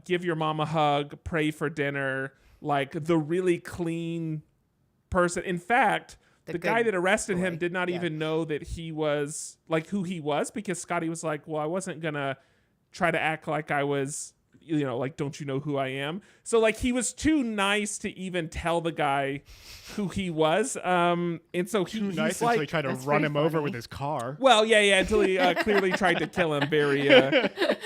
Speaker 2: give your mom a hug, pray for dinner, like the really clean person. In fact, the guy that arrested him did not even know that he was like who he was, because Scottie was like, well, I wasn't going to try to act like I was, like, don't you know who I am? So like he was too nice to even tell the guy who he was. And so he's
Speaker 4: nice
Speaker 2: like,
Speaker 4: until he tried to run him over with his car.
Speaker 2: Well, yeah, until he clearly tried to kill him.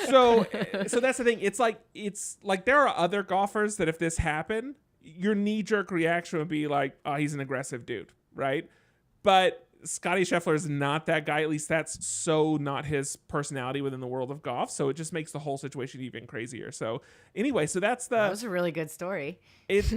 Speaker 2: So that's the thing. It's like there are other golfers that if this happened, your knee-jerk reaction would be like, oh, he's an aggressive dude. Right. But Scottie Scheffler is not that guy. At least that's so not his personality within the world of golf. So it just makes the whole situation even crazier. So anyway, that was
Speaker 3: a really good story.
Speaker 2: It's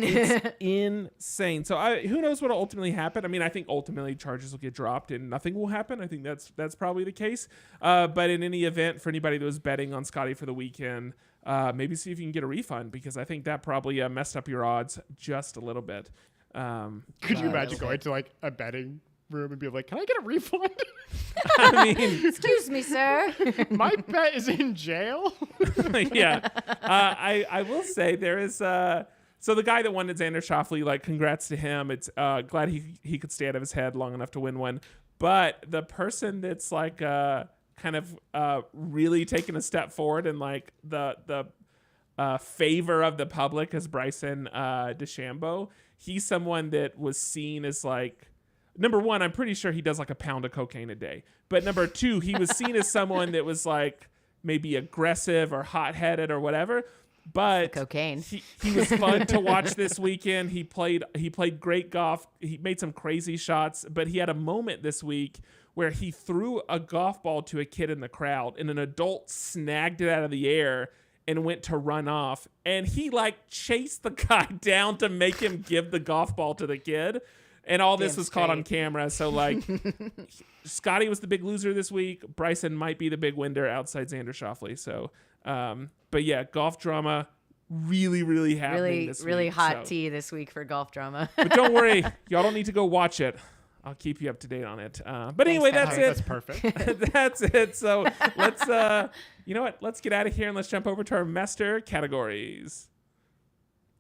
Speaker 2: insane. So who knows what will ultimately happen? I mean, I think ultimately charges will get dropped and nothing will happen. I think that's probably the case. But in any event, for anybody that was betting on Scottie for the weekend, maybe see if you can get a refund, because I think that probably messed up your odds just a little bit.
Speaker 4: Could you imagine going to like a betting room and be like, can I get a refund?
Speaker 2: I mean,
Speaker 3: excuse me, sir.
Speaker 4: My bet is in jail.
Speaker 2: Yeah. I will say there is, so the guy that won it, Xander Schauffele, like congrats to him. It's glad he could stay out of his head long enough to win one. But the person that's like kind of really taking a step forward and like the favor of the public is Bryson DeChambeau. He's someone that was seen as like, number one, I'm pretty sure he does like a pound of cocaine a day. But number two, he was seen as someone that was like maybe aggressive or hot-headed or whatever. But
Speaker 3: cocaine.
Speaker 2: He was fun to watch this weekend. He played great golf. He made some crazy shots. But he had a moment this week where he threw a golf ball to a kid in the crowd and an adult snagged it out of the air and went to run off. And he like chased the guy down to make him give the golf ball to the kid. And all this was caught on camera. So like Scotty was the big loser this week. Bryson might be the big winner outside Xander Schauffele. So, but yeah, golf drama really happening this week.
Speaker 3: Really hot tea this week for golf drama.
Speaker 2: But don't worry, y'all don't need to go watch it. I'll keep you up to date on it. But anyway, that's it.
Speaker 4: That's perfect.
Speaker 2: That's it. So let's, you know what? Let's get out of here and let's jump over to our master categories.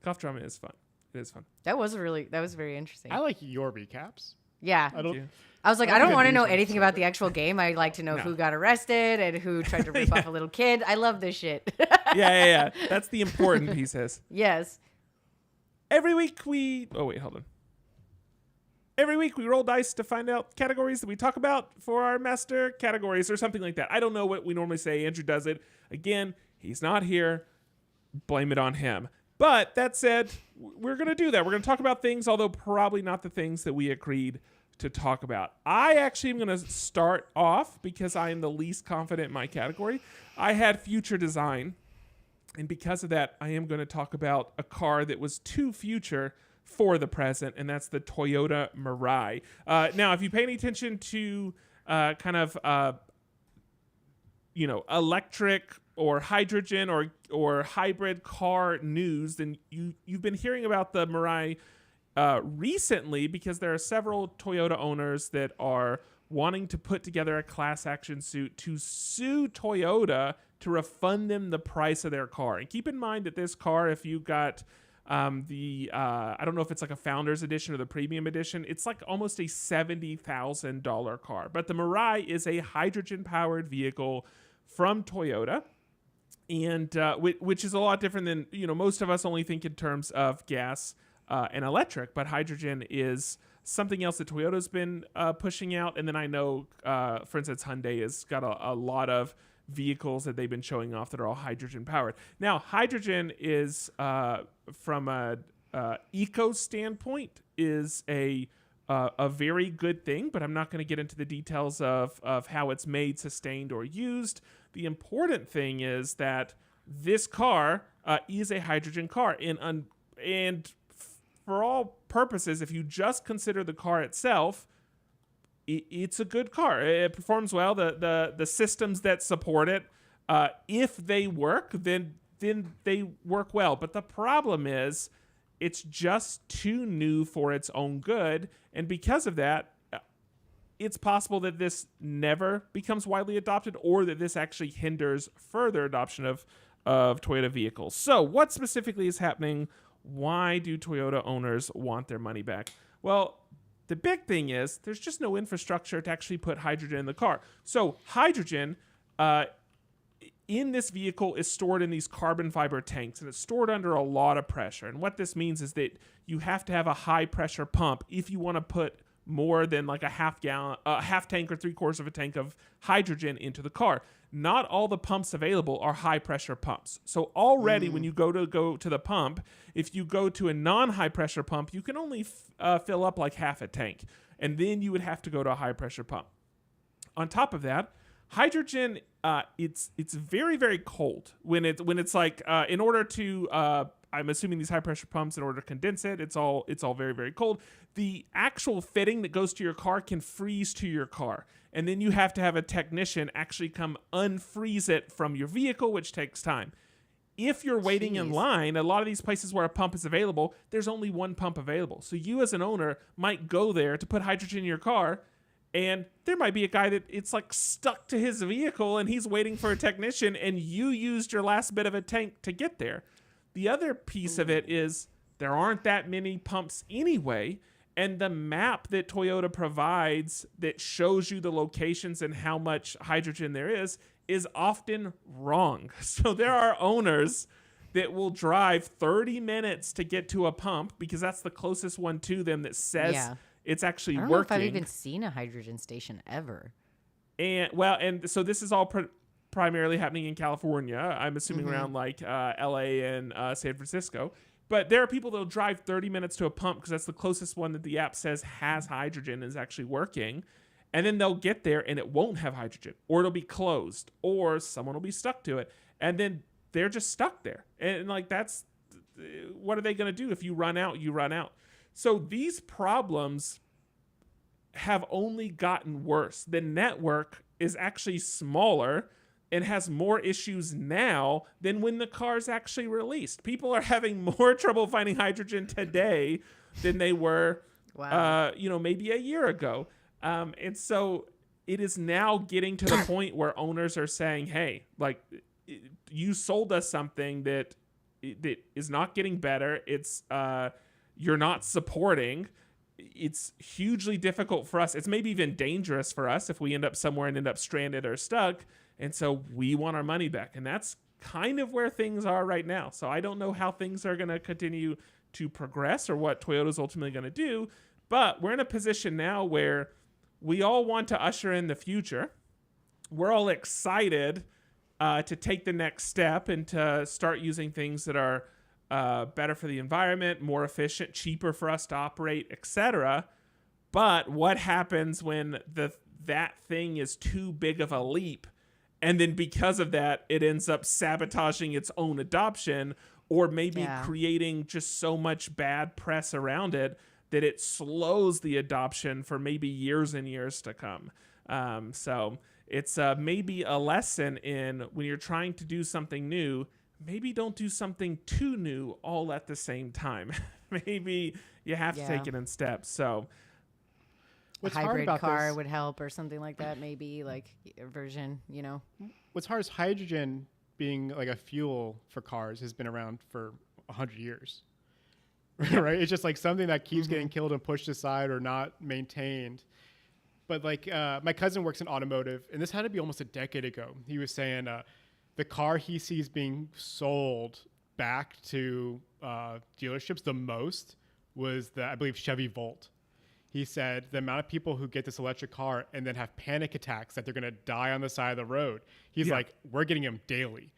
Speaker 2: Golf drama is fun. It is fun.
Speaker 3: That was very interesting.
Speaker 4: I like your recaps.
Speaker 3: Yeah. I was like, I don't want to know anything about the actual game. I like to know who got arrested and who tried to rip off a little kid. I love this shit.
Speaker 2: Yeah. That's the important pieces.
Speaker 3: Yes.
Speaker 2: Every week Every week we roll dice to find out categories that we talk about for our master categories or something like that. I don't know what we normally say. Andrew does it. Again, he's not here. Blame it on him. But that said, we're going to do that. We're going to talk about things, although probably not the things that we agreed to talk about. I actually am going to start off because I am the least confident in my category. I had future design. And because of that, I am going to talk about a car that was too future for the present, and that's the Toyota Mirai. Now, if you pay any attention to electric or hydrogen or hybrid car news, then you've been hearing about the Mirai recently because there are several Toyota owners that are wanting to put together a class action suit to sue Toyota to refund them the price of their car. And keep in mind that this car, if you got I don't know if it's like a founder's edition or the premium edition, it's like almost a $70,000 car. But the Mirai is a hydrogen powered vehicle from Toyota, and which is a lot different than, most of us only think in terms of gas and electric, but hydrogen is something else that Toyota's been pushing out. And then I know, for instance, Hyundai has got a lot of vehicles that they've been showing off that are all hydrogen powered. Now, hydrogen is, from a eco standpoint, is a very good thing, but I'm not going to get into the details of how it's made, sustained, or used. The important thing is that this car is a hydrogen car, and for all purposes, if you just consider the car itself, it's a good car. It performs well. The systems that support it, if they work, then they work well. But the problem is, it's just too new for its own good, and because of that, it's possible that this never becomes widely adopted, or that this actually hinders further adoption of Toyota vehicles. So, what specifically is happening? Why do Toyota owners want their money back? Well, the big thing is there's just no infrastructure to actually put hydrogen in the car. So hydrogen in this vehicle is stored in these carbon fiber tanks, and it's stored under a lot of pressure. And what this means is that you have to have a high pressure pump if you want to put more than like a half tank or 3/4 of a tank of hydrogen into the car. Not all the pumps available are high pressure pumps. So already when you go to the pump, if you go to a non-high pressure pump, you can only fill up like half a tank. And then you would have to go to a high pressure pump. On top of that, hydrogen, it's very, very cold when it's like, in order to, I'm assuming these high pressure pumps, in order to condense it, it's all very, very cold. The actual fitting that goes to your car can freeze to your car. And then you have to have a technician actually come unfreeze it from your vehicle, which takes time. If you're waiting in line, a lot of these places where a pump is available, there's only one pump available. So you as an owner might go there to put hydrogen in your car, and there might be a guy that it's like stuck to his vehicle and he's waiting for a technician, and you used your last bit of a tank to get there. The other piece of it is there aren't that many pumps anyway, and the map that Toyota provides that shows you the locations and how much hydrogen there is often wrong. So there are owners that will drive 30 minutes to get to a pump because that's the closest one to them that says it's actually working.
Speaker 3: I don't know if I've even seen a hydrogen station ever.
Speaker 2: And so this is all primarily happening in California. I'm assuming around like LA and San Francisco. But there are people that will drive 30 minutes to a pump because that's the closest one that the app says has hydrogen and is actually working. And then they'll get there and it won't have hydrogen, or it'll be closed, or someone will be stuck to it. And then they're just stuck there. And like, that's, what are they going to do? If you run out, you run out. So these problems have only gotten worse. The network is actually smaller and has more issues now than when the car's actually released. People are having more trouble finding hydrogen today than they were, maybe a year ago. And so it is now getting to the point where owners are saying, hey, like, you sold us something that is not getting better. It's you're not supporting. It's hugely difficult for us. It's maybe even dangerous for us if we end up somewhere and end up stranded or stuck. And so we want our money back. And that's kind of where things are right now. So I don't know how things are going to continue to progress or what Toyota's ultimately going to do. But we're in a position now where we all want to usher in the future. We're all excited to take the next step and to start using things that are better for the environment, more efficient, cheaper for us to operate, etc. But what happens when that thing is too big of a leap, and then because of that, it ends up sabotaging its own adoption, or maybe creating just so much bad press around it that it slows the adoption for maybe years and years to come. So it's maybe a lesson in when you're trying to do something new, maybe don't do something too new all at the same time. Maybe you have to take it in steps. So
Speaker 3: a hybrid car would help, or something like that, maybe like a version,
Speaker 4: What's hard is hydrogen being like a fuel for cars has been around for 100 years. Right? It's just like something that keeps getting killed and pushed aside or not maintained. But like my cousin works in automotive, and this had to be almost a decade ago. He was saying the car he sees being sold back to dealerships the most was I believe Chevy Volt. He said the amount of people who get this electric car and then have panic attacks that they're going to die on the side of the road. He's like, we're getting them daily.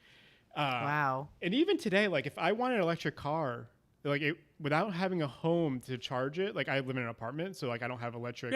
Speaker 3: Wow.
Speaker 4: And even today, like if I want an electric car, like without having a home to charge it, like I live in an apartment, so like I don't have electric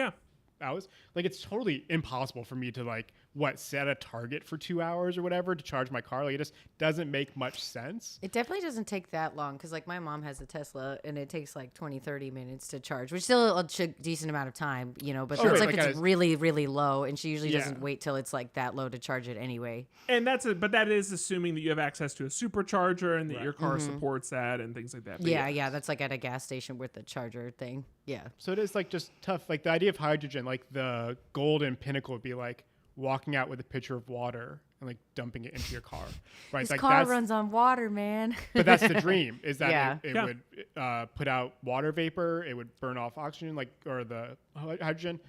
Speaker 4: hours. Like it's totally impossible for me to like set a target for 2 hours or whatever to charge my car. Like it just doesn't make much sense.
Speaker 3: It definitely doesn't take that long, because like my mom has a Tesla and it takes like 20-30 minutes to charge, which still a decent amount of time, but that's it's really, really low, and she usually doesn't wait till it's like that low to charge it anyway.
Speaker 2: And but that is assuming that you have access to a supercharger and that your car supports that and things like that. But
Speaker 3: yeah, that's like at a gas station with the charger thing. Yeah.
Speaker 4: So it is like just tough. Like the idea of hydrogen, like the golden pinnacle would be like walking out with a pitcher of water and like dumping it into your car. Right?
Speaker 3: This
Speaker 4: like
Speaker 3: car runs on water, man.
Speaker 4: But that's the dream, is that it would put out water vapor, it would burn off oxygen, or the hydrogen.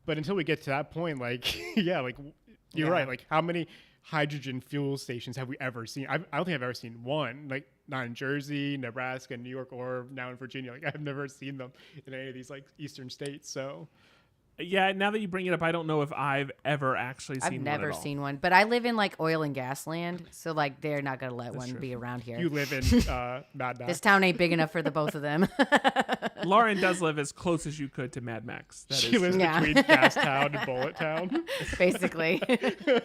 Speaker 4: But until we get to that point, like, you're right. Like how many hydrogen fuel stations have we ever seen? I don't think I've ever seen one, like not in Jersey, Nebraska, New York, or now in Virginia. Like I've never seen them in any of these like eastern states. So
Speaker 2: yeah, now that you bring it up, I don't know if I've ever actually seen one.
Speaker 3: I've never seen one, but I live in like oil and gas land, so like they're not gonna let one be around here.
Speaker 4: You live in Mad Max.
Speaker 3: This town ain't big enough for the both of them.
Speaker 2: Lauren does live as close as you could to Mad Max.
Speaker 4: She lives between Gas Town and Bullet Town.
Speaker 3: Basically.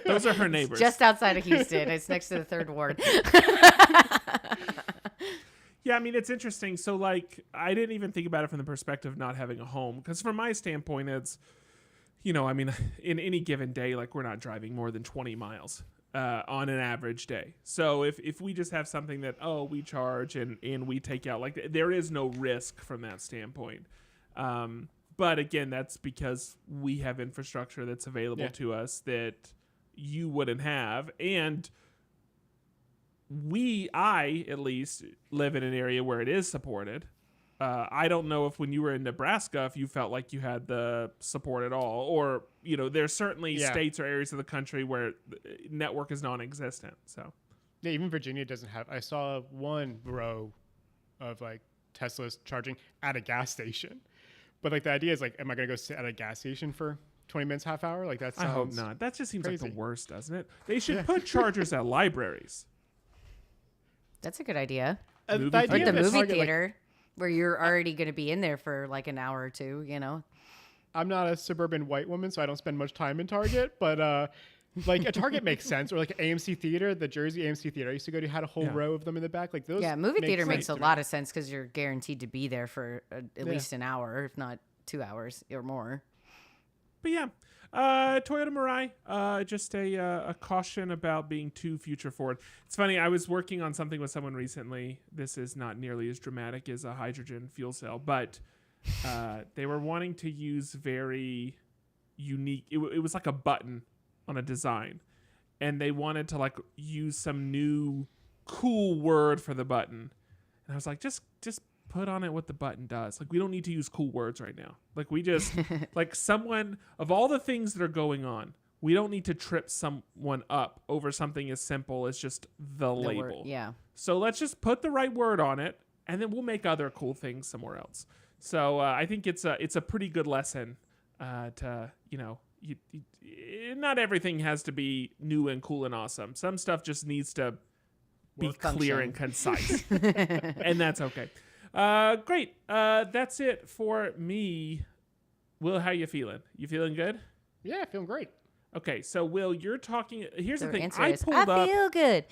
Speaker 2: Those are her neighbors.
Speaker 3: Just outside of Houston. It's next to the 3rd Ward.
Speaker 2: Yeah, I mean, it's interesting. So, like, I didn't even think about it from the perspective of not having a home. Because from my standpoint, it's, I mean, in any given day, like, we're not driving more than 20 miles on an average day. So if we just have something that, we charge and we take out, like, there is no risk from that standpoint. But, again, that's because we have infrastructure that's available to us that you wouldn't have. And I at least live in an area where it is supported. I don't know if when you were in Nebraska, if you felt like you had the support at all, or, there's certainly states or areas of the country where the network is non-existent. So
Speaker 4: yeah, even Virginia doesn't have, I saw one row of like Teslas charging at a gas station, but like the idea is like, am I going to go sit at a gas station for 20 minutes, half hour? Like that sounds
Speaker 2: I hope not. That just seems
Speaker 4: crazy.
Speaker 2: Like the worst, doesn't it? They should put chargers at libraries.
Speaker 3: That's a good idea.
Speaker 4: The
Speaker 3: Or
Speaker 4: idea
Speaker 3: the
Speaker 4: of
Speaker 3: movie
Speaker 4: Target,
Speaker 3: theater, where you're already going to be in there for like an hour or two,
Speaker 4: I'm not a suburban white woman, so I don't spend much time in Target, but like a Target makes sense, or like an AMC theater, the Jersey AMC theater I used to go to had a whole row of them in the back. Like those.
Speaker 3: Yeah, movie theater makes a lot
Speaker 4: of
Speaker 3: of sense because you're guaranteed to be there for at least an hour, if not 2 hours or more.
Speaker 2: But yeah, Toyota Mirai, just a caution about being too future forward. It's funny, I was working on something with someone recently. This is not nearly as dramatic as a hydrogen fuel cell, but they were wanting to use very unique, it was like a button on a design, and they wanted to like use some new cool word for the button. And I was like, just put on it what the button does. Like, we don't need to use cool words right now. Like, we just like someone of all the things that are going on, we don't need to trip someone up over something as simple as just the label.
Speaker 3: Yeah.
Speaker 2: So let's just put the right word on it, and then we'll make other cool things somewhere else. So I think it's a pretty good lesson to, you know, not everything has to be new and cool and awesome. Some stuff just needs to be clear and concise, and that's okay. Great. That's it for me. Will, how you feeling? You feeling good?
Speaker 4: Yeah, feeling great.
Speaker 2: Okay, so Will, you're talking. Here's the thing.
Speaker 3: I feel good.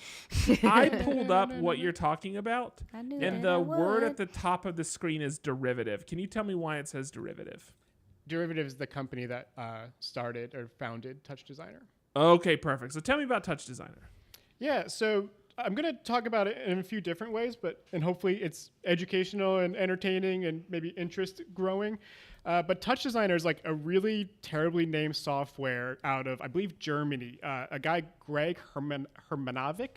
Speaker 2: I pulled up what you're talking about,
Speaker 3: knew
Speaker 2: and
Speaker 3: that
Speaker 2: the
Speaker 3: I
Speaker 2: word
Speaker 3: would.
Speaker 2: at the top of the screen is derivative. Can you tell me why it says derivative?
Speaker 4: Derivative is the company that started or founded Touch Designer.
Speaker 2: Okay, perfect. So tell me about Touch Designer.
Speaker 4: Yeah, so I'm going to talk about it in a few different ways, and hopefully it's educational and entertaining and maybe interest growing. But Touch Designer is like a really terribly named software out of, I believe, Germany. A guy, Greg Hermanovic,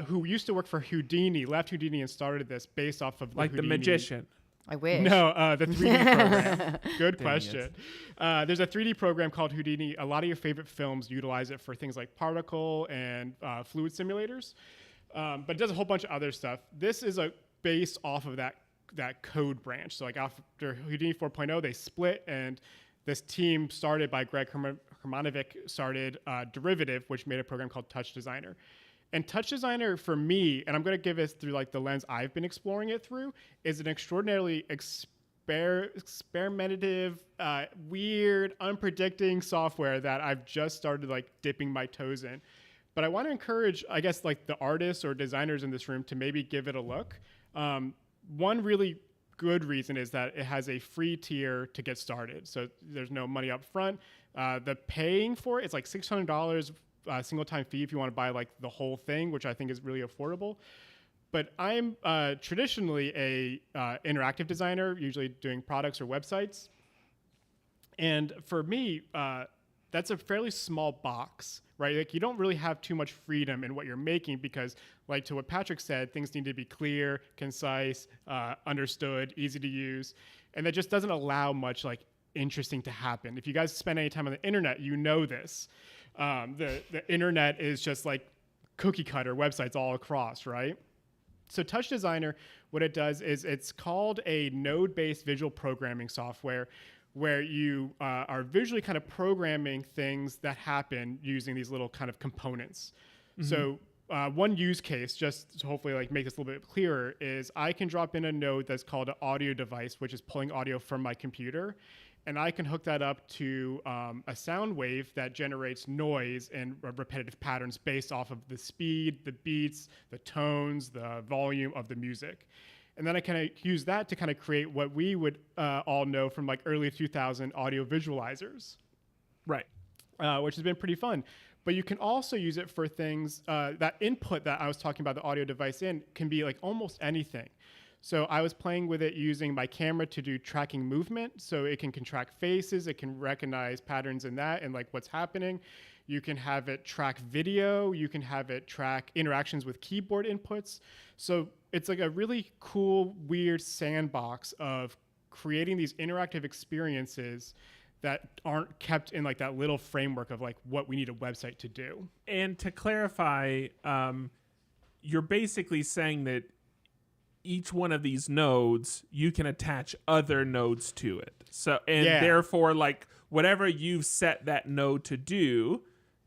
Speaker 4: who used to work for Houdini, left Houdini and started this based off of
Speaker 2: Like
Speaker 4: Houdini.
Speaker 2: the magician.
Speaker 3: I wish.
Speaker 4: No, the 3D program. Good question. There's a 3D program called Houdini. A lot of your favorite films utilize it for things like particle and fluid simulators, but it does a whole bunch of other stuff. This is based off of that code branch. So like after Houdini 4.0, they split, and this team started by Greg Hermanovic started Derivative, which made a program called Touch Designer. And Touch Designer, for me, and I'm going to give it through like the lens I've been exploring it through, is an extraordinarily experimentative, weird, unpredicting software that I've just started like dipping my toes in. But I want to encourage, I guess, like the artists or designers in this room to maybe give it a look. One really good reason is that it has a free tier to get started. So there's no money up front. The paying for it's like $600 single time fee if you want to buy like the whole thing, which I think is really affordable. But I'm traditionally a interactive designer, usually doing products or websites. And for me, that's a fairly small box, right? Like you don't really have too much freedom in what you're making because, like to what Patrick said, things need to be clear, concise, understood, easy to use. And that just doesn't allow much like interesting to happen. If you guys spend any time on the internet, you know this. The internet is just like cookie cutter websites all across, right? So Touch Designer, what it does is it's called a node-based visual programming software where you are visually kind of programming things that happen using these little kind of components. Mm-hmm. So one use case, just to hopefully like make this a little bit clearer, is I can drop in a node that's called an audio device, which is pulling audio from my computer. And I can hook that up to a sound wave that generates noise and repetitive patterns based off of the speed, the beats, the tones, the volume of the music. And then I can use that to kind of create what we would all know from like early 2000 audio visualizers.
Speaker 2: Right.
Speaker 4: Which has been pretty fun. But you can also use it for things, that input that I was talking about, the audio device in, can be like almost anything. So I was playing with it using my camera to do tracking movement. So it can track faces, it can recognize patterns in that and like what's happening. You can have it track video, you can have it track interactions with keyboard inputs. So it's like a really cool, weird sandbox of creating these interactive experiences that aren't kept in like that little framework of like what we need a website to do.
Speaker 2: And to clarify, you're basically saying that each one of these nodes, you can attach other nodes to it. So, and therefore, like whatever you've set that node to do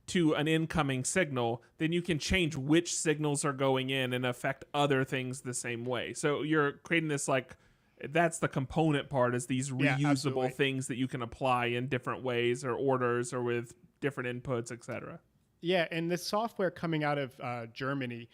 Speaker 2: to an incoming signal, then you can change which signals are going in and affect other things the same way. So you're creating this like That's the component part, is these
Speaker 4: Yeah,
Speaker 2: reusable
Speaker 4: absolutely.
Speaker 2: things that you can apply in different ways or orders or with different inputs, etc.
Speaker 4: Yeah, and this software coming out of Germany,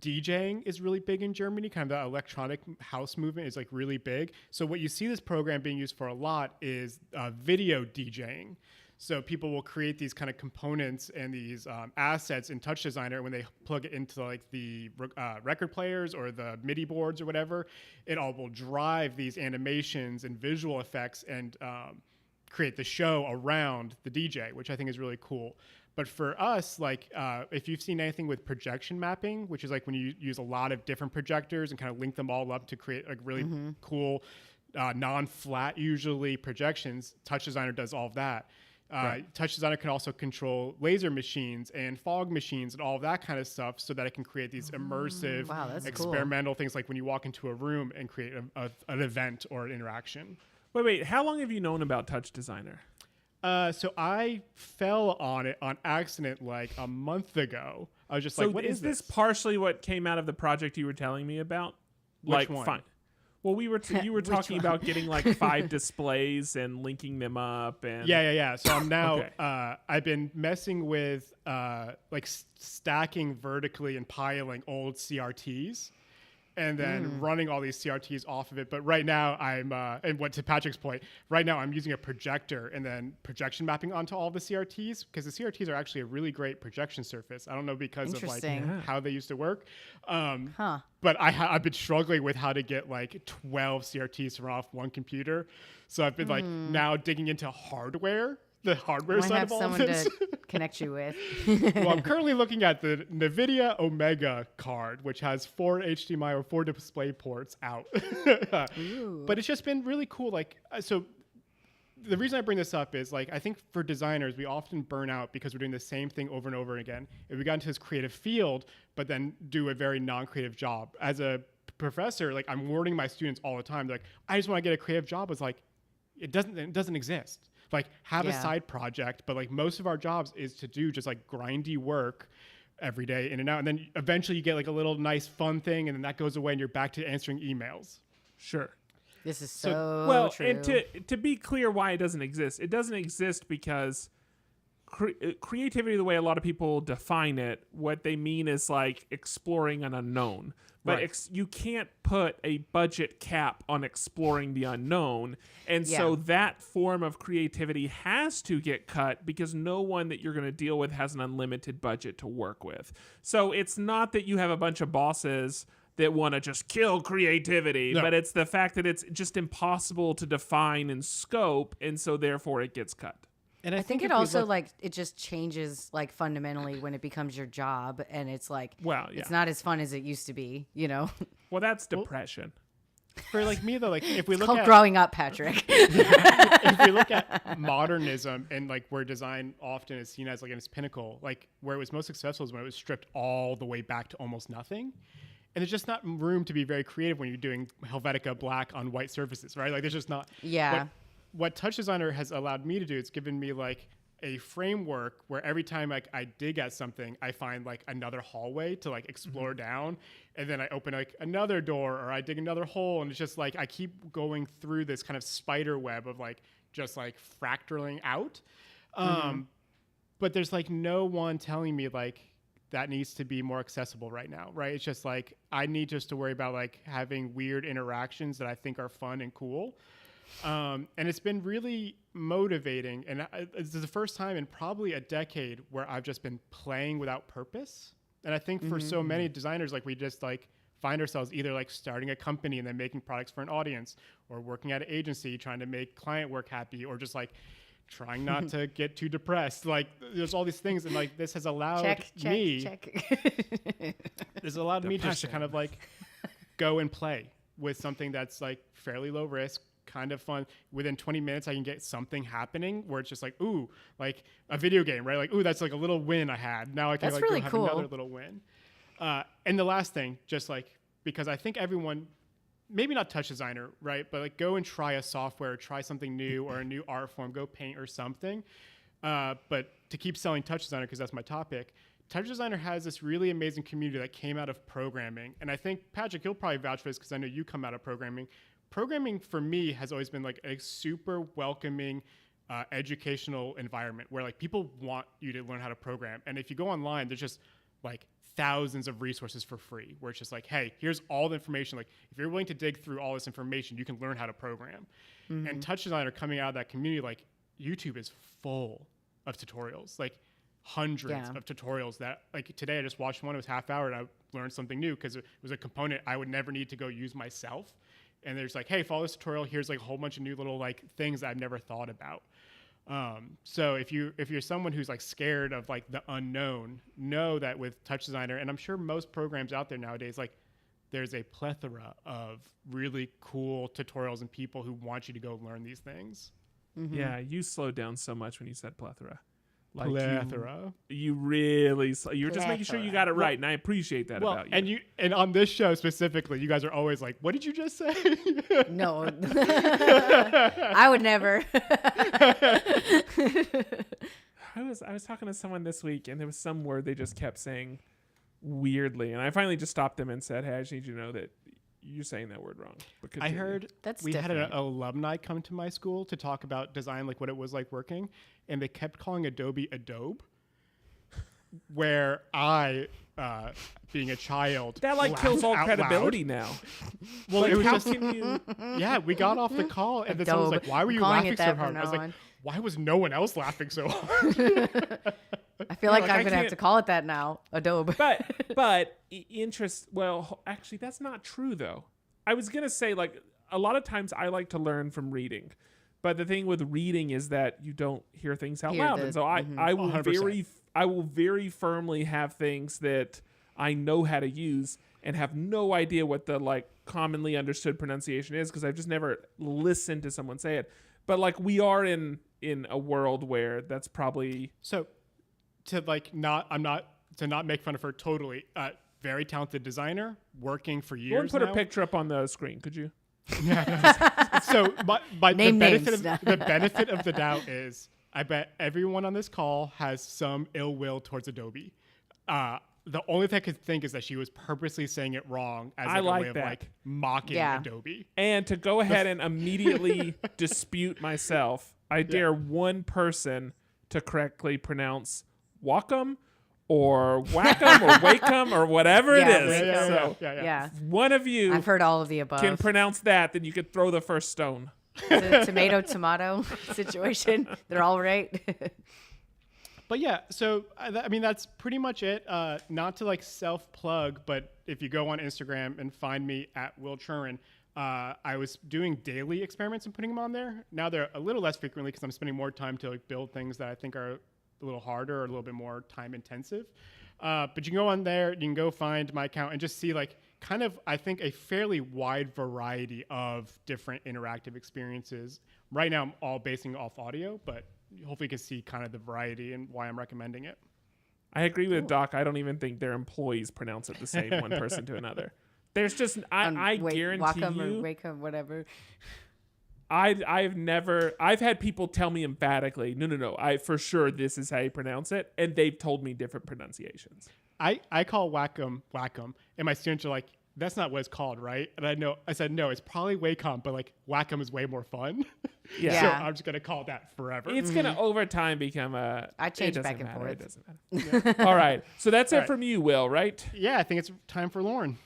Speaker 4: DJing is really big in Germany. Kind of the electronic house movement is like really big. So what you see this program being used for a lot is video DJing. So people will create these kind of components and these assets in Touch Designer. When they plug it into like the record players or the MIDI boards or whatever, it all will drive these animations and visual effects and create the show around the DJ, which I think is really cool. But for us, like if you've seen anything with projection mapping, which is like when you use a lot of different projectors and kind of link them all up to create like really cool non-flat usually projections, Touch Designer does all of that. Right. Touch Designer can also control laser machines and fog machines and all of that kind of stuff so that it can create these immersive, experimental things like when you walk into a room and create an event or an interaction.
Speaker 2: Wait, how long have you known about Touch Designer?
Speaker 4: So I fell on it on accident like a month ago. I was just like, what is
Speaker 2: this partially what came out of the project you were telling me about?
Speaker 4: Which one?
Speaker 2: Fine. Well, you were talking about getting like 5 displays and linking them up and
Speaker 4: yeah. So I'm now I've been messing with stacking vertically and piling old CRTs. And then running all these CRTs off of it. But right now I'm, and what to Patrick's point, right now I'm using a projector and then projection mapping onto all the CRTs, because the CRTs are actually a really great projection surface. I don't know because of like how they used to work. But I've been struggling with how to get like 12 CRTs to run off one computer. So I've been like now digging into hardware. The hardware side of all of this.
Speaker 3: To connect you with.
Speaker 4: Well, I'm currently looking at the NVIDIA Omega card, which has 4 HDMI or 4 display ports out. But it's just been really cool. Like, so the reason I bring this up is like, I think for designers, we often burn out because we're doing the same thing over and over again. If we got into this creative field, but then do a very non-creative job. As a professor, like I'm warning my students all the time, like, I just want to get a creative job. It's like, it doesn't exist. Like have a side project, but like most of our jobs is to do just like grindy work every day in and out. And then eventually you get like a little nice fun thing and then that goes away and you're back to answering emails.
Speaker 2: Sure.
Speaker 3: This is so
Speaker 2: well,
Speaker 3: true.
Speaker 2: And to be clear why it doesn't exist because creativity, the way a lot of people define it, what they mean is like exploring an unknown. But you can't put a budget cap on exploring the unknown. And so that form of creativity has to get cut because no one that you're going to deal with has an unlimited budget to work with. So it's not that you have a bunch of bosses that want to just kill creativity, but it's the fact that it's just impossible to define and scope, and so therefore it gets cut.
Speaker 3: And I think it also like it just changes like fundamentally when it becomes your job, and it's like it's not as fun as it used to be, you know.
Speaker 2: Well, that's depression.
Speaker 4: For like me though, like if we look
Speaker 3: called
Speaker 4: at
Speaker 3: growing up, Patrick.
Speaker 4: if we look at modernism and like where design often is seen as like in its pinnacle, like where it was most successful is when it was stripped all the way back to almost nothing. And there's just not room to be very creative when you're doing Helvetica black on white surfaces, right? Like there's just not.
Speaker 3: Yeah.
Speaker 4: What Touch Designer has allowed me to do, it's given me like a framework where every time like I dig at something, I find like another hallway to like explore down, and then I open like another door or I dig another hole, and it's just like I keep going through this kind of spider web of like just like fractaling out. But there's like no one telling me like that needs to be more accessible right now, right? It's just like I need just to worry about like having weird interactions that I think are fun and cool. And it's been really motivating. And it's the first time in probably a decade where I've just been playing without purpose. And I think for so many designers, like we just like find ourselves either like starting a company and then making products for an audience, or working at an agency trying to make client work happy, or just like trying not to get too depressed. Like there's all these things. And like this has allowed me just to kind of like go and play with something that's like fairly low risk, kind of fun. Within 20 minutes, I can get something happening where it's just like, ooh, like a video game, right? Like, ooh, that's like a little win I had. Now I can like really go have another little win. And the last thing, just like, because I think everyone, maybe not Touch Designer, right? But like go and try a software, try something new or a new art form, go paint or something. But to keep selling Touch Designer, because that's my topic, Touch Designer has this really amazing community that came out of programming. And I think, Patrick, you'll probably vouch for this because I know you come out of programming. Programming for me has always been like a super welcoming educational environment where like people want you to learn how to program. And if you go online, there's just like thousands of resources for free where it's just like, hey, here's all the information. Like if you're willing to dig through all this information, you can learn how to program. And Touch Designer coming out of that community, like YouTube is full of tutorials, like hundreds of tutorials that like today I just watched one. It was half hour and I learned something new because it was a component I would never need to go use myself. And there's like, hey, follow this tutorial. Here's like a whole bunch of new little like things I've never thought about. So if you're someone who's like scared of like the unknown, know that with Touch Designer, and I'm sure most programs out there nowadays, like there's a plethora of really cool tutorials and people who want you to go learn these things.
Speaker 2: Yeah, you slowed down so much when you said plethora. Like
Speaker 4: Plethora.
Speaker 2: You really, you were just making sure you got it right, and I appreciate that about you.
Speaker 4: And on this show specifically, you guys are always like, "What did you just say?"
Speaker 3: No, I would never.
Speaker 2: I was talking to someone this week, and there was some word they just kept saying weirdly, and I finally just stopped them and said, "Hey, I just need you to know that you're saying that word wrong."
Speaker 4: I heard
Speaker 3: That's
Speaker 4: we had
Speaker 3: different.
Speaker 4: an alumni come to my school to talk about design, like what it was like working, and they kept calling Adobe Adobe, where I, being a child,
Speaker 2: that like
Speaker 4: laughed
Speaker 2: kills all
Speaker 4: out
Speaker 2: credibility
Speaker 4: loud.
Speaker 2: now.
Speaker 4: Well,
Speaker 2: Like,
Speaker 4: it was
Speaker 2: how
Speaker 4: just
Speaker 2: can you?
Speaker 4: yeah. We got off the call, and then someone was like, "Why were you
Speaker 3: Calling
Speaker 4: laughing
Speaker 3: it
Speaker 4: so
Speaker 3: that
Speaker 4: hard?"
Speaker 3: from
Speaker 4: I was
Speaker 3: now
Speaker 4: like,
Speaker 3: on.
Speaker 4: "Why was no one else laughing so hard?"
Speaker 3: I feel like
Speaker 2: like, I
Speaker 3: I'm gonna have
Speaker 2: can't-
Speaker 3: to call it that now. Adobe.
Speaker 2: But interest. Well, actually, that's not true though. I was gonna say like a lot of times I like to learn from reading, but the thing with reading is that you don't hear things out
Speaker 3: Hear
Speaker 2: loud,
Speaker 3: the-
Speaker 2: and so I will
Speaker 4: 100%.
Speaker 2: I will very firmly have things that I know how to use and have no idea what the like commonly understood pronunciation is because I've just never listened to someone say it. But like we are in a world where that's probably
Speaker 4: So, to not make fun of her totally. Very talented designer working for
Speaker 2: Go
Speaker 4: years
Speaker 2: and put
Speaker 4: now.
Speaker 2: her picture up on the screen, could you?
Speaker 4: So, by the
Speaker 3: Name
Speaker 4: benefit
Speaker 3: names.
Speaker 4: the benefit of the doubt is, I bet everyone on this call has some ill will towards Adobe. The only thing I could think is that she was purposely saying it wrong as
Speaker 2: I
Speaker 4: a
Speaker 2: like
Speaker 4: way of
Speaker 2: that.
Speaker 4: like mocking
Speaker 3: Yeah.
Speaker 4: Adobe.
Speaker 2: And to go ahead and immediately dispute myself, I dare one person to correctly pronounce Wacom or Wacom or Wacom or whatever
Speaker 3: Yeah,
Speaker 2: it is.
Speaker 3: Wacom.
Speaker 2: So
Speaker 3: Yeah,
Speaker 2: one of you
Speaker 3: I've heard all of the above.
Speaker 2: can pronounce that, then you could throw the first stone.
Speaker 3: It's a tomato situation. They're all right.
Speaker 4: But yeah, so I mean that's pretty much it. Not to like self plug, but if you go on Instagram and find me at Will Churin, I was doing daily experiments and putting them on there. Now they're a little less frequently because I'm spending more time to like build things that I think are a little harder or a little bit more time intensive. But you can go on there, you can go find my account and just see like kind of, I think, a fairly wide variety of different interactive experiences. Right now I'm all basing off audio, but hopefully you can see kind of the variety and why I'm recommending it.
Speaker 2: I agree with Doc. I don't even think their employees pronounce it the same one person to another. There's just I guarantee
Speaker 3: Wacom
Speaker 2: you
Speaker 3: or Wacom, whatever.
Speaker 2: I've had people tell me emphatically, no, I for sure this is how you pronounce it, and they've told me different pronunciations.
Speaker 4: I call Wacom, and my students are like, that's not what it's called, right? And I said, no, it's probably Wacom, but like Wacom is way more fun.
Speaker 2: Yeah.
Speaker 4: So
Speaker 3: Yeah.
Speaker 4: I'm just going to call it that forever.
Speaker 2: It's gonna over time become a.
Speaker 3: I change
Speaker 2: it doesn't
Speaker 3: back and
Speaker 2: matter,
Speaker 3: forth.
Speaker 2: It doesn't matter. All right, so that's it
Speaker 4: All right.
Speaker 2: from you, Will. Right?
Speaker 4: Yeah, I think it's time for Lauren.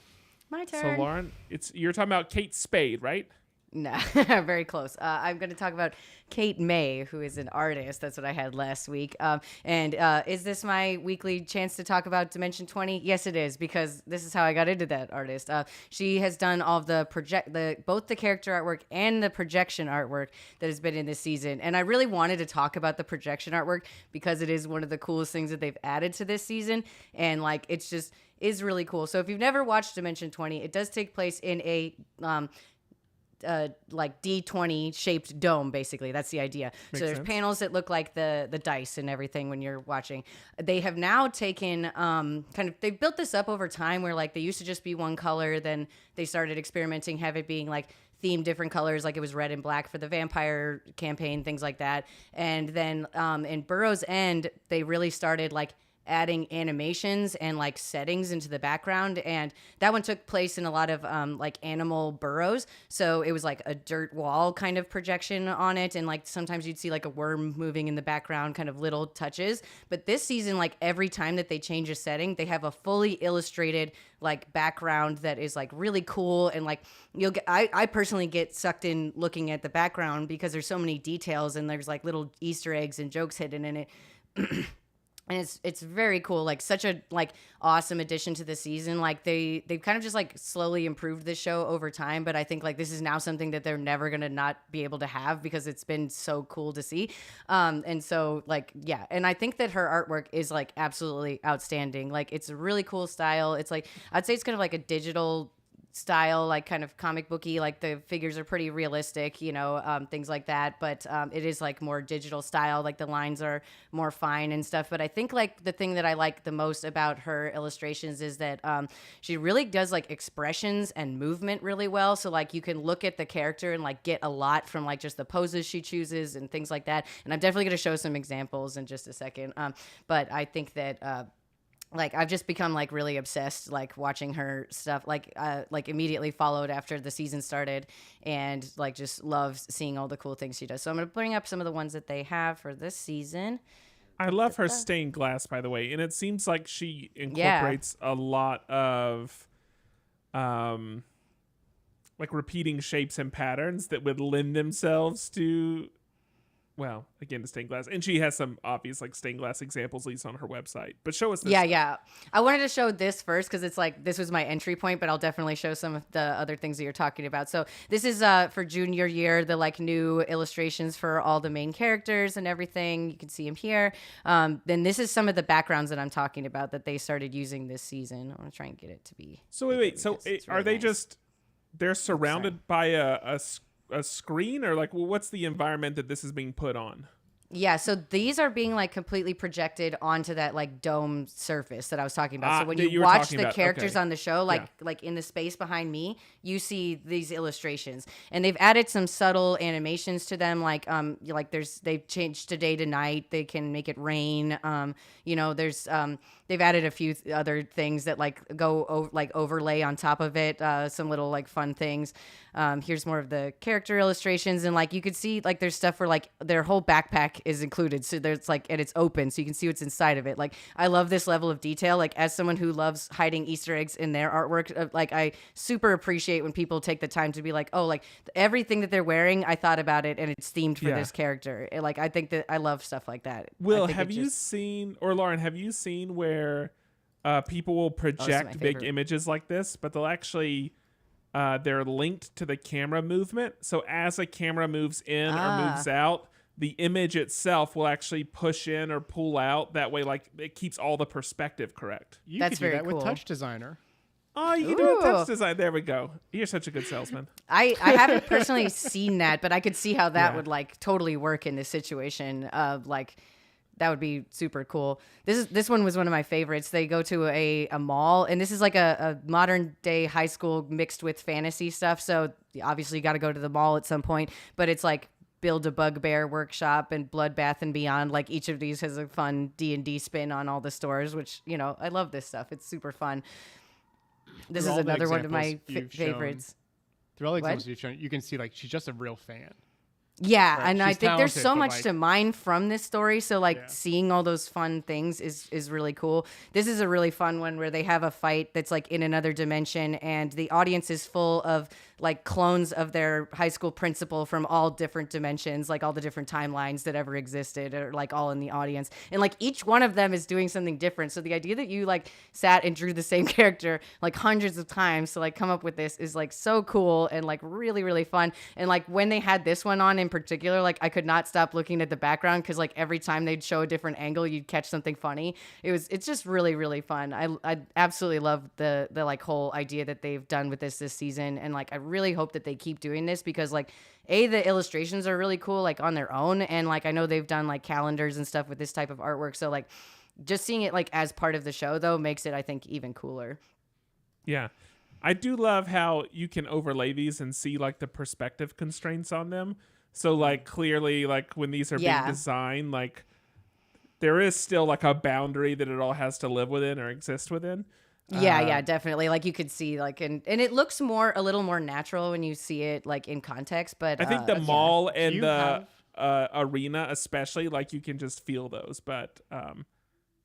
Speaker 3: My
Speaker 2: So
Speaker 3: turn.
Speaker 2: Lauren, you're talking about Kate Spade, right?
Speaker 3: No, very close. I'm going to talk about Kate May, who is an artist. That's what I had last week. And is this my weekly chance to talk about Dimension 20? Yes, it is, because this is how I got into that artist. She has done all of both the character artwork and the projection artwork that has been in this season. And I really wanted to talk about the projection artwork because it is one of the coolest things that they've added to this season. And like, it's just is really cool. So if you've never watched Dimension 20, it does take place in a like D20 shaped dome, basically. That's the idea. So there's
Speaker 2: sense.
Speaker 3: panels that look like the dice and everything when you're watching. They have now taken they've built this up over time where like they used to just be one color, then they started experimenting, have it being like themed different colors, like it was red and black for the vampire campaign, things like that. And then in Burrow's End, they really started like adding animations and like settings into the background. And that one took place in a lot of like animal burrows. So it was like a dirt wall kind of projection on it. And like sometimes you'd see like a worm moving in the background, kind of little touches. But this season, like every time that they change a setting, they have a fully illustrated like background that is like really cool. And like you'll get, I personally get sucked in looking at the background because there's so many details and there's like little Easter eggs and jokes hidden in it. And it's very cool, like such a like awesome addition to the season. Like they've kind of just like slowly improved this show over time, but I think like this is now something that they're never gonna not be able to have because it's been so cool to see. And so like yeah, and I think that her artwork is like absolutely outstanding. Like it's a really cool style. It's like I'd say it's kind of like a digital style, like kind of comic booky, like the figures are pretty realistic, you know, things like that, but it is like more digital style, like the lines are more fine and stuff. But I think like the thing that I like the most about her illustrations is that she really does like expressions and movement really well. So like you can look at the character and like get a lot from like just the poses she chooses and things like that. And I'm definitely going to show some examples in just a second, but I think that like I've just become like really obsessed, like watching her stuff, like immediately followed after the season started, and like just love seeing all the cool things she does. So I'm going to bring up some of the ones that they have for this season.
Speaker 2: I love her stained glass, by the way, and it seems like she incorporates a lot of like repeating shapes and patterns that would lend themselves to, well, again, the stained glass. And she has some obvious like stained glass examples, at least on her website. But show us this.
Speaker 3: Yeah. I wanted to show this first because it's like this was my entry point, but I'll definitely show some of the other things that you're talking about. So this is for junior year, the like new illustrations for all the main characters and everything. You can see them here. Then this is some of the backgrounds that I'm talking about that they started using this season. I want to try and get it to be.
Speaker 2: So wait. So are they
Speaker 3: nice.
Speaker 2: Just they're surrounded by a screen, or like, well, what's the environment that this is being put on?
Speaker 3: Yeah, so these are being like completely projected onto that like dome surface that I was talking about. So when you watch the characters on the show, like in the space behind me, you see these illustrations, and they've added some subtle animations to them. Like they've changed to day to night. They can make it rain. You know, there's they've added a few other things that like like overlay on top of it. Some little like fun things. Here's more of the character illustrations, and like you could see like there's stuff where like their whole backpack is included, so there's like, and it's open so you can see what's inside of it. Like I love this level of detail. Like as someone who loves hiding Easter eggs in their artwork, like I super appreciate when people take the time to be like, oh, like everything that they're wearing, I thought about it and it's themed for this character. Like I think that I love stuff like that.
Speaker 2: Will, have you seen, or Lauren, have you seen where people will project big images like this, but they'll actually they're linked to the camera movement. So as a camera moves in or moves out, the image itself will actually push in or pull out. That way, like it keeps all the perspective correct.
Speaker 4: You
Speaker 3: That's
Speaker 4: could do
Speaker 3: very
Speaker 4: that with
Speaker 3: cool.
Speaker 4: Touch Designer.
Speaker 2: Oh, you can do a touch design. There we go. You're such a good salesman.
Speaker 3: I haven't personally seen that, but I could see how that would like totally work in this situation. Like that would be super cool. This one was one of my favorites. They go to a mall, and this is like a modern day high school mixed with fantasy stuff. So obviously you got to go to the mall at some point, but it's like Build a Bugbear Workshop and Bloodbath and Beyond. Like each of these has a fun D&D spin on all the stores, which, you know, I love this stuff. It's super fun. This is another one of my favorites.
Speaker 4: Through all the examples you've shown, you can see like she's just a real fan.
Speaker 3: Yeah,
Speaker 4: Right.
Speaker 3: and
Speaker 4: She's
Speaker 3: I think there's
Speaker 4: talented,
Speaker 3: so
Speaker 4: but,
Speaker 3: much
Speaker 4: like,
Speaker 3: to mine from this story. So like seeing all those fun things is really cool. This is a really fun one where they have a fight that's like in another dimension, and the audience is full of like clones of their high school principal from all different dimensions, like all the different timelines that ever existed are like all in the audience. And like each one of them is doing something different. So the idea that you like sat and drew the same character like hundreds of times to like come up with this is like so cool and like really, really fun. And like when they had this one on in particular, like I could not stop looking at the background because like every time they'd show a different angle, you'd catch something funny. It's just really, really fun. I absolutely love the like whole idea that they've done with this season. And like, I really hope that they keep doing this because like the illustrations are really cool like on their own, and like I know they've done like calendars and stuff with this type of artwork, so like just seeing it like as part of the show though makes it I think even cooler.
Speaker 2: Yeah, I do love how you can overlay these and see like the perspective constraints on them. So like clearly like when these are being designed, like there is still like a boundary that it all has to live within or exist within.
Speaker 3: Yeah, definitely. Like you could see like and it looks a little more natural when you see it like in context. But
Speaker 2: I think the mall and
Speaker 4: you
Speaker 2: the
Speaker 4: have-
Speaker 2: arena, especially, like you can just feel those. But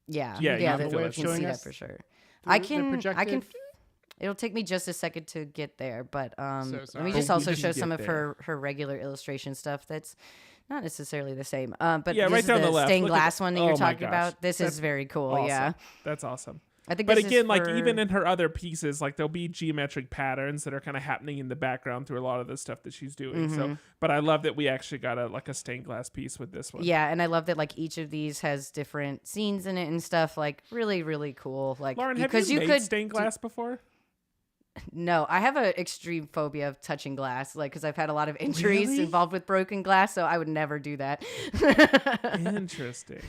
Speaker 3: yeah,
Speaker 2: you have
Speaker 3: the
Speaker 2: a way
Speaker 3: you
Speaker 2: of
Speaker 3: can
Speaker 4: showing
Speaker 3: see that
Speaker 4: us
Speaker 3: for sure.
Speaker 4: the
Speaker 3: I can.
Speaker 4: projected-
Speaker 3: It'll take me just a second to get there, but let me
Speaker 4: sorry.
Speaker 3: just
Speaker 2: Oh,
Speaker 3: also
Speaker 2: we
Speaker 3: show
Speaker 2: didn't
Speaker 3: some
Speaker 2: get
Speaker 3: of
Speaker 2: there.
Speaker 3: her regular illustration stuff. That's not necessarily the same. But
Speaker 2: Yeah,
Speaker 3: this
Speaker 2: right
Speaker 3: is
Speaker 2: down the left.
Speaker 3: stained
Speaker 2: Look at
Speaker 3: glass
Speaker 2: the-
Speaker 3: one that
Speaker 2: oh
Speaker 3: you're
Speaker 2: my
Speaker 3: talking
Speaker 2: gosh.
Speaker 3: about. This
Speaker 2: That's
Speaker 3: is very cool.
Speaker 2: awesome.
Speaker 3: Yeah,
Speaker 2: That's awesome.
Speaker 3: I think.
Speaker 2: But
Speaker 3: this
Speaker 2: again,
Speaker 3: is
Speaker 2: like
Speaker 3: for-
Speaker 2: even in her other pieces, like there'll be geometric patterns that are kind of happening in the background through a lot of the stuff that she's doing. So, but I love that we actually got a stained glass piece with this one.
Speaker 3: Yeah, and I love that like each of these has different scenes in it and stuff. Like really, really cool. Like
Speaker 2: Lauren, have
Speaker 3: because
Speaker 2: you
Speaker 3: you
Speaker 2: made
Speaker 3: could
Speaker 2: stained glass before?
Speaker 3: No, I have an extreme phobia of touching glass, like because I've had a lot of injuries
Speaker 2: Really?
Speaker 3: involved with broken glass, so I would never do that.
Speaker 2: Interesting.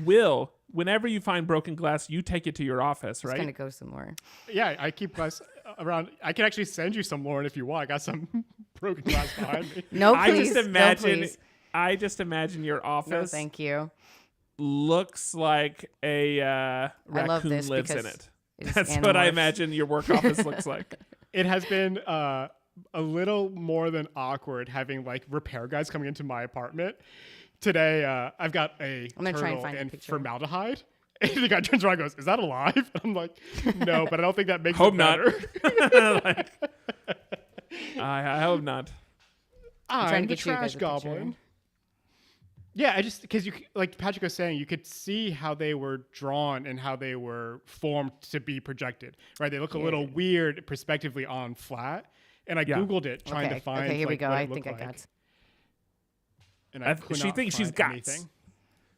Speaker 2: Will, whenever you find broken glass, you take it to your office,
Speaker 3: It's
Speaker 2: right?
Speaker 3: gonna go somewhere.
Speaker 4: Yeah, I keep glass around. I can actually send you some, Lauren, if you want. I got some broken glass behind me.
Speaker 3: No,
Speaker 2: I
Speaker 3: please.
Speaker 2: just imagine.
Speaker 3: No, please.
Speaker 2: I just imagine your
Speaker 3: No,
Speaker 2: office
Speaker 3: thank you.
Speaker 2: looks like a
Speaker 3: I love
Speaker 2: raccoon
Speaker 3: this
Speaker 2: lives in
Speaker 3: because
Speaker 2: it.
Speaker 3: it is
Speaker 2: That's what I
Speaker 3: Animorphs.
Speaker 2: imagine your work office looks like.
Speaker 4: It has been a little more than awkward having like repair guys coming into my apartment. Today, I've got a
Speaker 3: I'm gonna try and
Speaker 4: turtle
Speaker 3: find a
Speaker 4: and
Speaker 3: picture.
Speaker 4: formaldehyde. And the guy turns around and goes, "Is that alive?" And I'm like, "No, but I don't think that makes
Speaker 2: Hope
Speaker 4: it
Speaker 2: not.
Speaker 4: better."
Speaker 2: Like, I hope not.
Speaker 4: I'm
Speaker 3: trying to
Speaker 4: the
Speaker 3: get you guys
Speaker 4: trash
Speaker 3: a picture.
Speaker 4: goblin. Yeah, I just because you like Patrick was saying, you could see how they were drawn and how they were formed to be projected. Right, they look a little weird prospectively on flat. And I googled it trying to find.
Speaker 3: Okay, here we
Speaker 4: like,
Speaker 3: go.
Speaker 4: what
Speaker 3: I
Speaker 4: it
Speaker 3: think
Speaker 4: looked
Speaker 3: I
Speaker 4: like.
Speaker 3: got.
Speaker 4: And I could
Speaker 2: She
Speaker 4: not
Speaker 2: thinks she's
Speaker 4: find
Speaker 2: got.
Speaker 4: anything.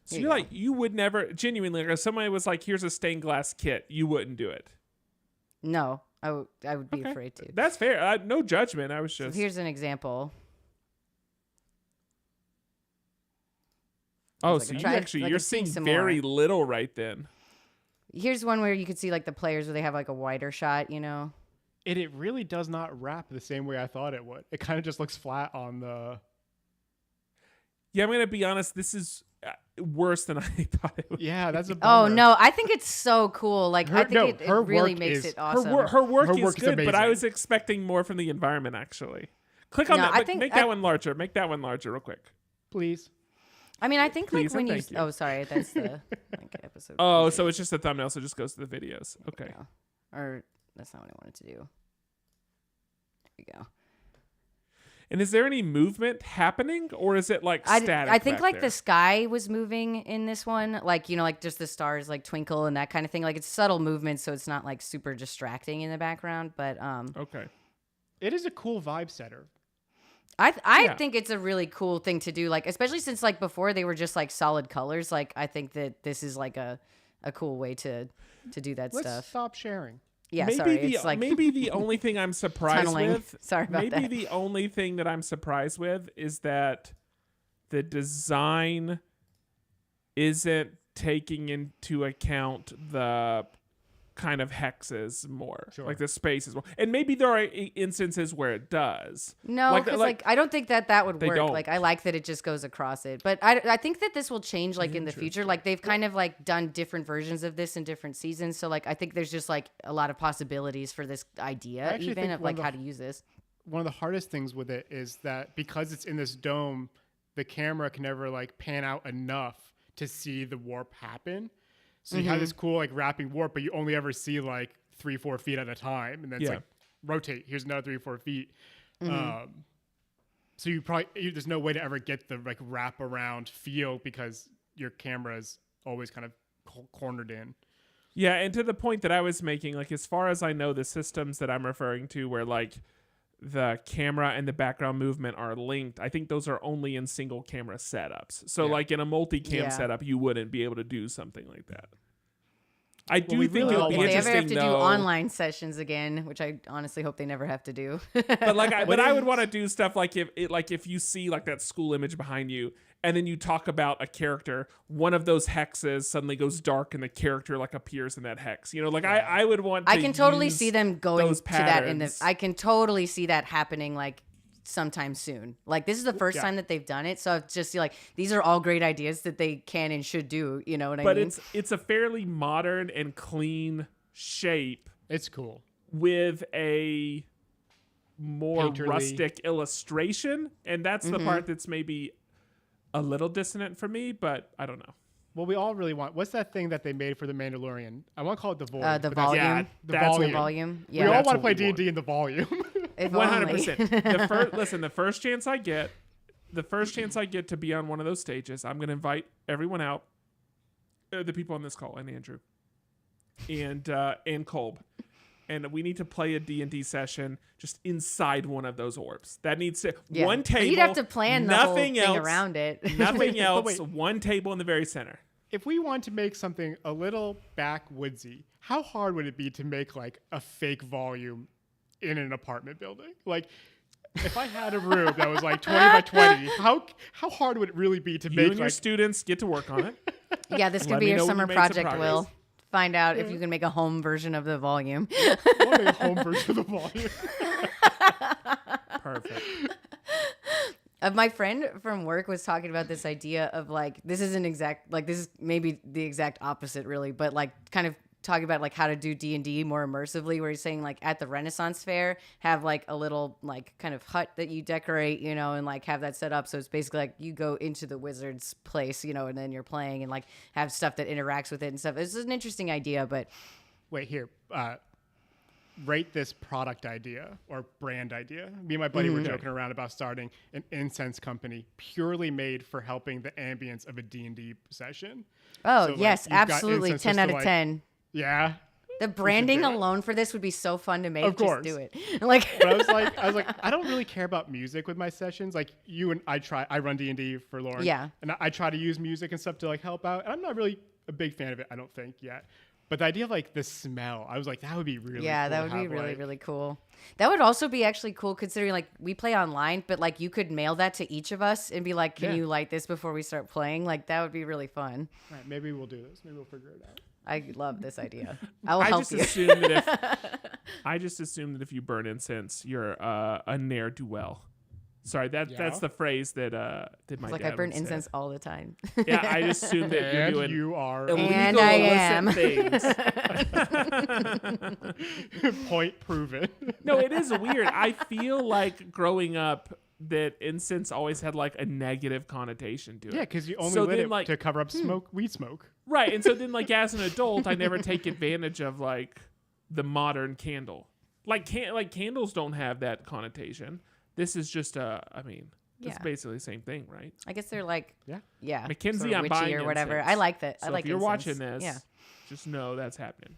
Speaker 2: So
Speaker 3: Here
Speaker 2: you're
Speaker 3: you
Speaker 2: like, you would never genuinely, like, if somebody was like, "Here's a stained glass kit," you wouldn't do it.
Speaker 3: No, I would be
Speaker 2: Okay.
Speaker 3: afraid to.
Speaker 2: That's fair. No judgment. I was
Speaker 3: So
Speaker 2: just.
Speaker 3: here's an example.
Speaker 2: Oh,
Speaker 3: Like,
Speaker 2: so
Speaker 3: I
Speaker 2: you
Speaker 3: tried-
Speaker 2: actually
Speaker 3: I
Speaker 2: you're
Speaker 3: could see
Speaker 2: seeing
Speaker 3: some
Speaker 2: very
Speaker 3: more.
Speaker 2: little right then.
Speaker 3: Here's one where you could see like the players where they have like a wider shot. You know.
Speaker 4: It really does not wrap the same way I thought it would. It kind of just looks flat on the.
Speaker 2: Yeah, I'm gonna be honest. This is worse than I thought it would.
Speaker 4: Yeah, that's a.
Speaker 3: Oh
Speaker 4: bummer.
Speaker 3: no, I think it's so cool. Like I
Speaker 4: Her-
Speaker 3: think
Speaker 4: no,
Speaker 3: it
Speaker 4: her
Speaker 3: really
Speaker 4: work
Speaker 3: makes
Speaker 4: is-
Speaker 3: it
Speaker 4: her
Speaker 3: awesome.
Speaker 2: Her work
Speaker 4: Her
Speaker 2: is
Speaker 4: work is
Speaker 2: good, but I
Speaker 4: amazing.
Speaker 2: was expecting more from the environment. Actually, click on
Speaker 3: No,
Speaker 2: that.
Speaker 3: I
Speaker 2: Make,
Speaker 3: think-
Speaker 2: make
Speaker 3: I-
Speaker 2: that one larger. Make that one larger, real quick.
Speaker 4: Please.
Speaker 3: I mean, I think
Speaker 2: Please
Speaker 3: like when
Speaker 2: and
Speaker 3: you.
Speaker 2: thank you.
Speaker 3: Oh, sorry, that's the like, episode.
Speaker 2: Oh,
Speaker 3: preview.
Speaker 2: so it's just a thumbnail, so it just goes to the videos. Okay.
Speaker 3: Yeah. Or that's not what I wanted to do. There we go.
Speaker 2: And is there any movement happening, or is it like static?
Speaker 3: I think
Speaker 2: back
Speaker 3: like
Speaker 2: there?
Speaker 3: the sky was moving in this one, like like just the stars like twinkle and that kind of thing. Like it's subtle movement, so it's not like super distracting in the background. But
Speaker 2: Okay.
Speaker 4: It is a cool vibe setter.
Speaker 3: I
Speaker 2: Yeah.
Speaker 3: think it's a really cool thing to do. Like especially since like before they were just like solid colors. Like I think that this is like a cool way to do that
Speaker 4: Let's
Speaker 3: stuff.
Speaker 4: stop sharing.
Speaker 3: Yeah,
Speaker 2: maybe
Speaker 3: sorry.
Speaker 2: the
Speaker 3: It's like
Speaker 2: maybe the only thing I'm surprised
Speaker 3: tunneling.
Speaker 2: with.
Speaker 3: Sorry about
Speaker 2: maybe
Speaker 3: that.
Speaker 2: the only thing that I'm surprised with is that the design isn't taking into account the kind of hexes more,
Speaker 4: Sure.
Speaker 2: like the spaces more. And maybe there are instances where it does.
Speaker 3: No,
Speaker 2: Like-
Speaker 3: because
Speaker 2: like-
Speaker 3: I don't think that would
Speaker 2: They
Speaker 3: work.
Speaker 2: don't.
Speaker 3: Like I like that it just goes across it, but I think that this will change like in the future. Like they've kind of like done different versions of this in different seasons. So like I think there's just like a lot of possibilities for this idea,
Speaker 4: actually
Speaker 3: even
Speaker 4: think
Speaker 3: of
Speaker 4: one
Speaker 3: like
Speaker 4: of
Speaker 3: how
Speaker 4: the-
Speaker 3: to use this.
Speaker 4: One of the hardest things with it is that because it's in this dome, the camera can never like pan out enough to see the warp happen. So you have this cool like wrapping warp, but you only ever see like 3-4 feet at a time, and then it's
Speaker 2: Yeah.
Speaker 4: like rotate. Here's another 3-4 feet. So there's no way to ever get the like wrap around feel because your camera is always kind of cornered in.
Speaker 2: Yeah, and to the point that I was making, like as far as I know, the systems that I'm referring to where like the camera and the background movement are linked, I think those are only in single camera setups. So
Speaker 4: Yeah.
Speaker 2: like in a multi-cam
Speaker 3: Yeah.
Speaker 2: setup, you wouldn't be able to do something like that. I do
Speaker 4: we
Speaker 2: think
Speaker 4: really
Speaker 2: it
Speaker 4: all
Speaker 2: would be
Speaker 3: If they ever
Speaker 2: interesting
Speaker 3: have to do
Speaker 2: though.
Speaker 3: online sessions again, which I honestly hope they never have to do.
Speaker 2: But like, I would want to do stuff like if you see like that school image behind you, and then you talk about a character, one of those hexes suddenly goes dark, and the character like appears in that hex. You know, like I would want. To
Speaker 3: I can totally
Speaker 2: use
Speaker 3: see them going
Speaker 2: those
Speaker 3: to that in the.
Speaker 2: patterns.
Speaker 3: I can totally see that happening like sometime soon. Like this is the first time that they've done it, so it's just like these are all great ideas that they can and should do. You know what I mean?
Speaker 2: But it's a fairly modern and clean shape.
Speaker 4: It's cool
Speaker 2: with a more
Speaker 4: Painterly.
Speaker 2: rustic illustration, and that's the part that's maybe a little dissonant for me, but I don't know.
Speaker 4: Well, we all really want. What's that thing that they made for the Mandalorian? I want to call it the Void.
Speaker 3: The
Speaker 4: but
Speaker 3: volume.
Speaker 2: Yeah,
Speaker 4: The
Speaker 2: that's
Speaker 4: volume.
Speaker 3: The volume.
Speaker 4: we
Speaker 3: Yeah.
Speaker 4: all
Speaker 2: That's
Speaker 4: want to
Speaker 2: what
Speaker 4: play
Speaker 2: we
Speaker 4: D&D in the volume.
Speaker 3: If
Speaker 2: 100%.
Speaker 3: only.
Speaker 2: The first chance I get, to be on one of those stages, I'm going to invite everyone out, the people on this call, and Andrew, and Kolb. And we need to play a D&D session just inside one of those orbs. That needs to one table.
Speaker 3: You'd have to plan the whole
Speaker 2: nothing
Speaker 3: thing
Speaker 2: else
Speaker 3: around it.
Speaker 2: Nothing else.
Speaker 4: wait.
Speaker 2: One table in the very center.
Speaker 4: If we want to make something a little backwoodsy, how hard would it be to make like a fake volume in an apartment building? Like, if I had a room that was like 20 by 20, how hard would it really be to
Speaker 2: You
Speaker 4: make
Speaker 2: and your
Speaker 4: like
Speaker 2: students get to work on it.
Speaker 3: Yeah, this could
Speaker 2: Let
Speaker 3: be
Speaker 2: me
Speaker 3: your
Speaker 2: know when
Speaker 3: summer
Speaker 2: you made some
Speaker 3: project,
Speaker 2: progress.
Speaker 3: Will. Find out if you can make a home version of the volume.
Speaker 4: I want to make a home version of the volume?
Speaker 2: Perfect.
Speaker 3: My friend from work was talking about this idea of like this isn't exact like this is maybe the exact opposite really, but like kind of talking about like how to do D&D more immersively, where he's saying like at the Renaissance Fair have like a little like kind of hut that you decorate, you know, and like have that set up so it's basically like you go into the wizard's place, you know, and then you're playing and like have stuff that interacts with it and stuff. It's an interesting idea, but
Speaker 4: Wait, here. Rate this product idea or brand idea. Me and my buddy were joking around about starting an incense company purely made for helping the ambience of a D&D session.
Speaker 3: oh
Speaker 4: So, like,
Speaker 3: yes,
Speaker 4: you've got
Speaker 3: absolutely,
Speaker 4: incense
Speaker 3: 10
Speaker 4: just
Speaker 3: out
Speaker 4: to,
Speaker 3: of
Speaker 4: like-
Speaker 3: 10.
Speaker 4: Yeah.
Speaker 3: The branding
Speaker 4: do it.
Speaker 3: alone for this would be so fun to make.
Speaker 4: Of course.
Speaker 3: Just do it. Like,
Speaker 4: But I was like, I don't really care about music with my sessions. Like you and I run D&D for Lauren.
Speaker 3: Yeah.
Speaker 4: And I try to use music and stuff to like help out. And I'm not really a big fan of it, I don't think yet. But the idea of like the smell, I was like, that would be really
Speaker 3: yeah,
Speaker 4: cool
Speaker 3: that
Speaker 4: to
Speaker 3: would be
Speaker 4: have,
Speaker 3: really,
Speaker 4: like-
Speaker 3: really cool. That would also be actually cool considering like we play online, but like you could mail that to each of us and be like, can
Speaker 4: Yeah.
Speaker 3: you light this before we start playing? Like that would be really fun.
Speaker 4: All right, maybe we'll do this. Maybe we'll figure it out.
Speaker 3: I love this idea. I will
Speaker 2: I
Speaker 3: help
Speaker 2: just
Speaker 3: you.
Speaker 2: assume that if you burn incense, you're a ne'er do well. Sorry, that's
Speaker 4: Yeah.
Speaker 2: the phrase that did my
Speaker 3: It's like
Speaker 2: dad
Speaker 3: I burn
Speaker 2: would say.
Speaker 3: incense all the time.
Speaker 2: Yeah, I just assume that you're
Speaker 4: And
Speaker 2: doing
Speaker 4: you are
Speaker 2: illegal,
Speaker 3: And I
Speaker 2: illicit
Speaker 3: am.
Speaker 2: things.
Speaker 4: point proven.
Speaker 2: No, it is weird. I feel like growing up that incense always had like a negative connotation to it.
Speaker 4: Yeah, because you only
Speaker 2: So
Speaker 4: lit
Speaker 2: then,
Speaker 4: it
Speaker 2: like-
Speaker 4: to cover up weed smoke.
Speaker 2: Right, and so then like as an adult, I never take advantage of like the modern candle. Like candles don't have that connotation. This is just it's
Speaker 3: Yeah.
Speaker 2: basically the same thing, right?
Speaker 3: I guess they're like,
Speaker 4: Yeah.
Speaker 3: yeah,
Speaker 2: Mackenzie,
Speaker 3: sort of
Speaker 2: I'm
Speaker 3: witchy
Speaker 2: buying
Speaker 3: or whatever.
Speaker 2: incense.
Speaker 3: I like that.
Speaker 2: So
Speaker 3: I like
Speaker 2: if you're
Speaker 3: incense.
Speaker 2: watching this,
Speaker 3: Yeah.
Speaker 2: just know that's happening.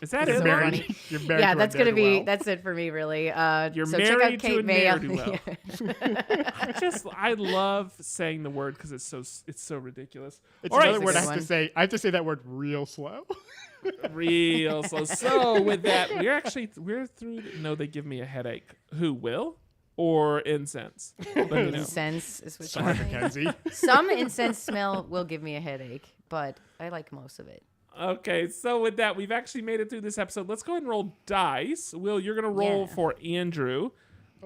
Speaker 2: Is that
Speaker 3: That's
Speaker 2: it,
Speaker 3: so
Speaker 2: Lauren?
Speaker 3: funny.
Speaker 4: You're married
Speaker 3: Yeah,
Speaker 4: to a
Speaker 3: that's gonna be
Speaker 4: ne'er-do-well.
Speaker 3: that's it for me, really.
Speaker 2: You're
Speaker 3: so check out
Speaker 2: married to
Speaker 3: Kate
Speaker 2: a
Speaker 3: May.
Speaker 2: ne'er-do-well. I love saying the word because it's so ridiculous.
Speaker 4: It's
Speaker 2: All right,
Speaker 4: another word I
Speaker 3: Good
Speaker 4: have to
Speaker 3: one.
Speaker 4: say. I have to say that word real slow.
Speaker 2: real slow. So with that, we're through. No, they give me a headache. Who will? Or incense? Let me know.
Speaker 3: Incense is what
Speaker 4: Sorry,
Speaker 3: you're saying.
Speaker 4: Mackenzie.
Speaker 3: Some incense smell will give me a headache, but I like most of it.
Speaker 2: Okay, so with that, we've actually made it through this episode. Let's go ahead and roll dice. Will, you're gonna roll
Speaker 3: Yeah.
Speaker 2: for Andrew.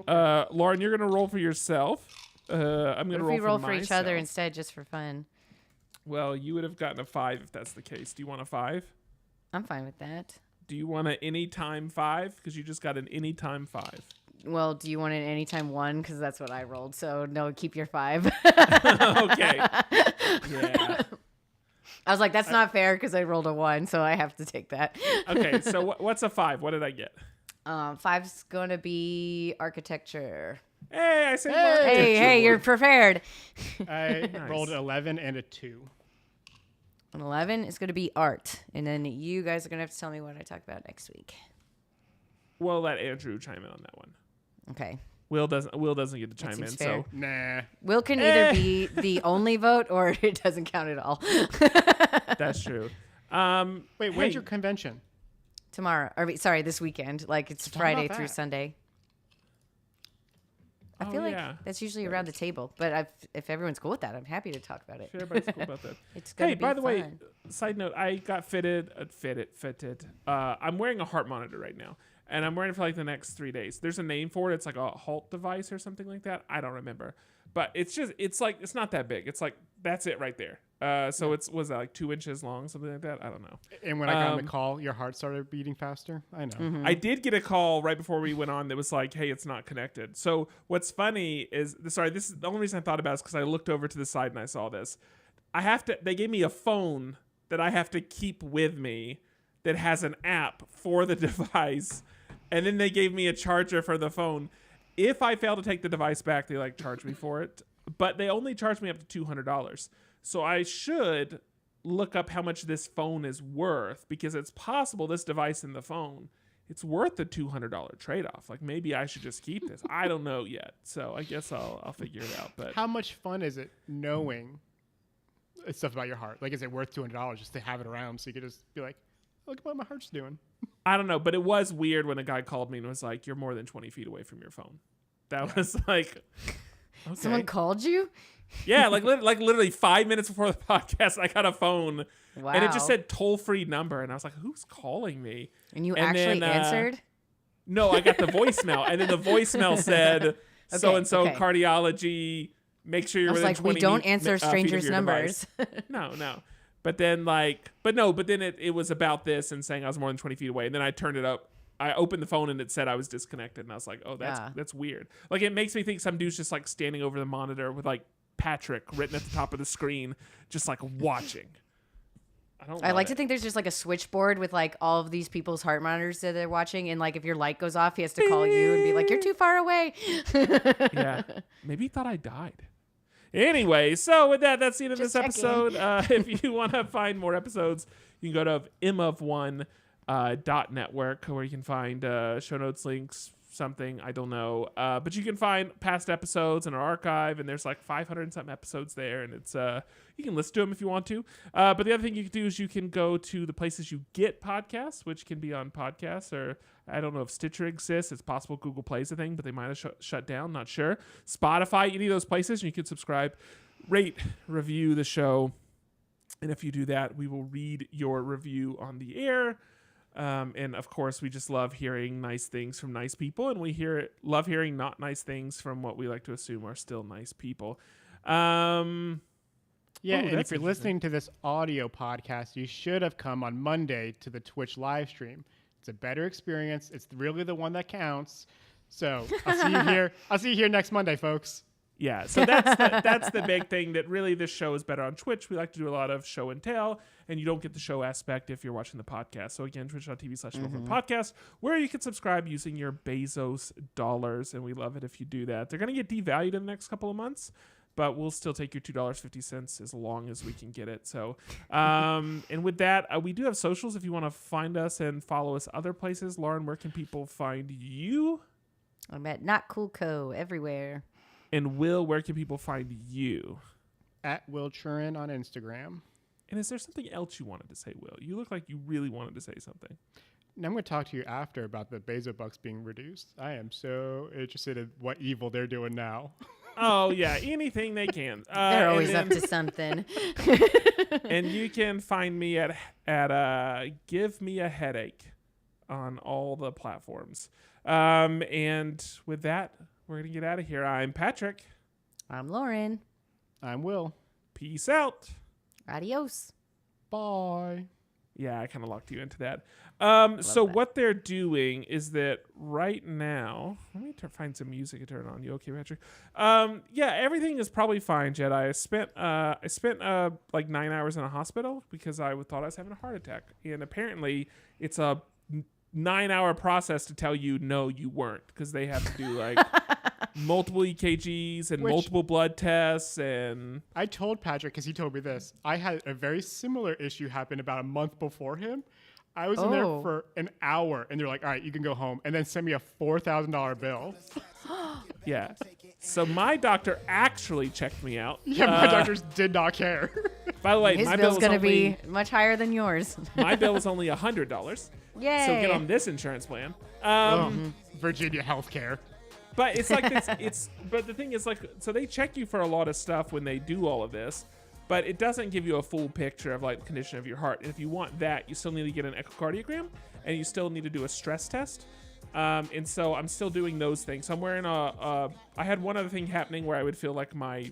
Speaker 2: Lauren, you're gonna roll for yourself. I'm
Speaker 3: What
Speaker 2: gonna
Speaker 3: if
Speaker 2: roll
Speaker 3: we roll
Speaker 2: for
Speaker 3: for each other
Speaker 2: myself.
Speaker 3: instead, just for fun?
Speaker 2: Well, you would have gotten a 5 if that's the case. Do you want a 5?
Speaker 3: I'm fine with that.
Speaker 2: Do you want an anytime 5? Because you just got an anytime 5.
Speaker 3: Well, do you want an anytime 1? Because that's what I rolled. So no, keep your 5.
Speaker 2: Okay. Yeah.
Speaker 3: I was like, that's not fair because I rolled a 1, so I have to take that.
Speaker 2: Okay, so what's a 5? What did I get?
Speaker 3: 5's gonna be architecture.
Speaker 2: Hey, I said
Speaker 3: Hey, you're prepared.
Speaker 4: I
Speaker 2: Nice.
Speaker 4: rolled an 11 and a 2.
Speaker 3: An 11 is gonna be art, and then you guys are gonna have to tell me what I talk about next week.
Speaker 2: We'll let Andrew chime in on that one.
Speaker 3: Okay.
Speaker 2: Will doesn't get to chime in,
Speaker 3: seems fair.
Speaker 2: so
Speaker 4: Nah.
Speaker 3: Will can either be the only vote or it doesn't count at all.
Speaker 2: that's true.
Speaker 4: Wait, when's
Speaker 2: hey,
Speaker 4: your convention?
Speaker 3: Tomorrow, or sorry, this weekend. Like it's
Speaker 4: Talk
Speaker 3: Friday
Speaker 4: about
Speaker 3: through
Speaker 4: that.
Speaker 3: Sunday. I feel like that's usually around the table. But if everyone's cool with that, I'm happy to talk about it.
Speaker 2: Sure, everybody's cool about that.
Speaker 3: It's gonna
Speaker 2: Hey,
Speaker 3: be
Speaker 2: by the way,
Speaker 3: fun.
Speaker 2: side note, I got fitted. I'm wearing a heart monitor right now, and I'm wearing it for like the next 3 days. There's a name for it. It's like a Halt device or something like that. I don't remember, but it's not that big. It's like that's it right there. So was that like 2 inches long, something like that? I don't know.
Speaker 4: And when I got on the call, your heart started beating faster. I know.
Speaker 3: Mm-hmm.
Speaker 2: I did get a call right before we went on that was like, "Hey, it's not connected." So what's funny is, this is the only reason I thought about it is because I looked over to the side and I saw this. They gave me a phone that I have to keep with me that has an app for the device, and then they gave me a charger for the phone. If I fail to take the device back, they like charge me for it, but they only charge me up to $200. So I should look up how much this phone is worth, because it's possible this device and the phone, it's worth the $200 trade-off. Like maybe I should just keep this. I don't know yet. So I guess I'll figure it out. But
Speaker 4: how much fun is it knowing stuff about your heart? Like, is it worth $200 just to have it around so you could just be like, look at what my heart's doing?
Speaker 2: I don't know, but it was weird when a guy called me and was like, "You're more than 20 feet away from your phone." That was like, okay.
Speaker 3: Someone called you?
Speaker 2: Yeah, like literally 5 minutes before the podcast, I got a phone,
Speaker 3: Wow.
Speaker 2: and it just said toll-free number, and I was like, "Who's calling me?"
Speaker 3: And you actually answered?
Speaker 2: No, I got the voicemail, and then the voicemail said, "So and so
Speaker 3: okay.
Speaker 2: cardiology. Make sure you're
Speaker 3: I was
Speaker 2: within
Speaker 3: like,
Speaker 2: 20
Speaker 3: we don't
Speaker 2: feet
Speaker 3: answer
Speaker 2: of
Speaker 3: strangers'
Speaker 2: your
Speaker 3: numbers.
Speaker 2: device." No. But then it was about this and saying I was more than 20 feet away, and then I turned it up. I opened the phone and it said I was disconnected, and I was like, "Oh, that's weird." Like it makes me think some dude's just like standing over the monitor with like Patrick written at the top of the screen, just like watching. I
Speaker 3: like to think there's just like a switchboard with like all of these people's heart monitors that they're watching, and like if your light goes off, he has to call you and be like, "You're too far away."
Speaker 2: Yeah, maybe he thought I died. Anyway, so with that, that's the end of this episode. If you want to find more episodes, you can go to imofone.network, where you can find show notes, links, something, I don't know, but you can find past episodes in our archive, and there's like 500 and something episodes there, and it's you can listen to them if you want to, but the other thing you can do is you can go to the places you get podcasts, which can be on podcasts, or I don't know if Stitcher exists. It's possible Google Play's a thing, but they might have shut down, not sure. Spotify, any of those places, and you can subscribe, rate, review the show, and if you do that, we will read your review on the air. And of course, we just love hearing nice things from nice people, and we love hearing not nice things from what we like to assume are still nice people. And
Speaker 4: if you're listening to this audio podcast, you should have come on Monday to the Twitch live stream. It's a better experience. It's really the one that counts. So I'll see you here. I'll see you here next Monday, folks.
Speaker 2: Yeah, so that's the big thing, that really this show is better on Twitch. We like to do a lot of show and tell, and you don't get the show aspect if you're watching the podcast. So again, twitch.tv/podcast, where you can subscribe using your Bezos dollars, and we love it if you do that. They're going to get devalued in the next couple of months, but we'll still take your $2.50 as long as we can get it. So, and with that, we do have socials if you want to find us and follow us other places. Lauren, where can people find you?
Speaker 3: I'm at Not Cool Co. everywhere.
Speaker 2: And Will, where can people find you?
Speaker 4: At Will Churin on Instagram.
Speaker 2: And is there something else you wanted to say, Will? You look like you really wanted to say something.
Speaker 4: And I'm going to talk to you after about the Bezos bucks being reduced. I am so interested in what evil they're doing now.
Speaker 2: Oh, yeah, anything they can.
Speaker 3: They're always up to something.
Speaker 2: And you can find me at Give Me a Headache on all the platforms. And with that, we're going to get out of here. I'm Patrick.
Speaker 3: I'm Lauren.
Speaker 4: I'm Will.
Speaker 2: Peace out.
Speaker 3: Adios.
Speaker 4: Bye.
Speaker 2: Yeah, I kind of locked you into that.
Speaker 3: that.
Speaker 2: What they're doing is that right now, let me find some music to turn on. You okay, Patrick? Yeah, everything is probably fine, Jedi. I spent like 9 hours in a hospital because I thought I was having a heart attack, and apparently it's a 9-hour process to tell you no, you weren't, because they have to do like multiple EKGs and multiple blood tests. And
Speaker 4: I told Patrick, because he told me this, I had a very similar issue happen about a month before him. I was in there for an hour, and they're like, "All right, you can go home," and then send me a $4,000 bill.
Speaker 2: Yeah. So my doctor actually checked me out.
Speaker 4: Yeah, my doctors did not care.
Speaker 2: By the way,
Speaker 3: His
Speaker 2: my
Speaker 3: bill's
Speaker 2: bill
Speaker 3: going to
Speaker 2: only,
Speaker 3: be much higher than yours.
Speaker 2: my bill is only $100.
Speaker 3: Yay.
Speaker 2: So get on this insurance plan.
Speaker 4: Virginia healthcare.
Speaker 2: But it's like but the thing is, like, so they check you for a lot of stuff when they do all of this, but it doesn't give you a full picture of like the condition of your heart. And if you want that, you still need to get an echocardiogram, and you still need to do a stress test. And so I'm still doing those things. So I'm wearing I had one other thing happening where I would feel like my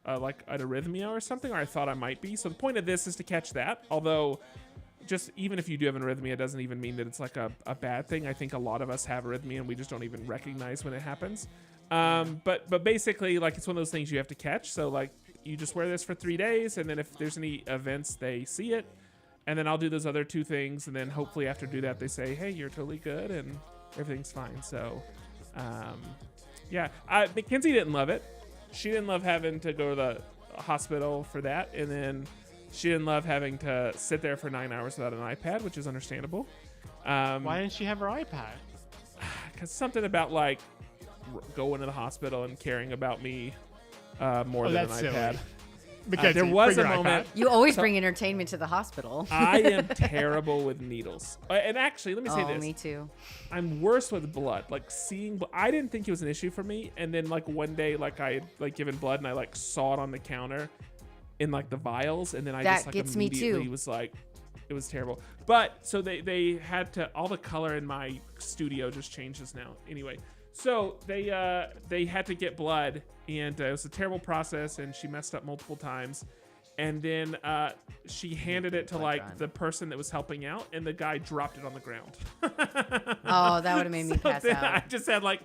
Speaker 2: like an arrhythmia or something, or I thought I might be. So the point of this is to catch that. Although, just even if you do have an arrhythmia, it doesn't even mean that it's like a bad thing. I think a lot of us have arrhythmia and we just don't even recognize when it happens. But basically, like, it's one of those things you have to catch. So like, you just wear this for 3 days, and then if there's any events, they see it, and then I'll do those other 2 things, and then hopefully after do that, they say, hey, you're totally good and everything's fine. So, yeah, Mackenzie didn't love it. She didn't love having to go to the hospital for that, and then she didn't love having to sit there for 9 hours without an iPad, which is understandable.
Speaker 4: Why didn't she have her iPad?
Speaker 2: Because something about like going to the hospital and caring about me more than an iPad.
Speaker 4: Because
Speaker 2: there was a moment.
Speaker 3: You always bring entertainment to the hospital.
Speaker 2: I am terrible with needles. And actually, let me say this.
Speaker 3: Me too.
Speaker 2: I'm worse with blood. Like seeing, I didn't think it was an issue for me. And then like one day, like I had like given blood and I like saw it on the counter in like the vials. And then I just like immediately was like, it was terrible. But so they had to, all the color in my studio just changes now. Anyway, so they had to get blood. And it was a terrible process, and she messed up multiple times. And then she handed it to like the person that was helping out, and the guy dropped it on the ground.
Speaker 3: Oh, that would have made me pass out.
Speaker 2: I just had like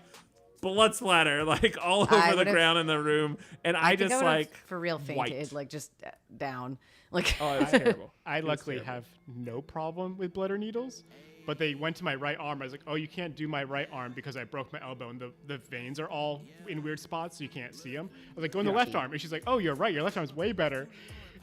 Speaker 2: blood splatter like all over the ground in the room, and I just like
Speaker 3: for real fainted, like just down. Like,
Speaker 2: oh, it was terrible.
Speaker 4: I luckily have no problem with blood or needles. But they went to my right arm. I was like, oh, you can't do my right arm because I broke my elbow and the veins are all in weird spots, so you can't see them. I was like, go in the left arm. And she's like, oh, you're right. Your left arm's way better.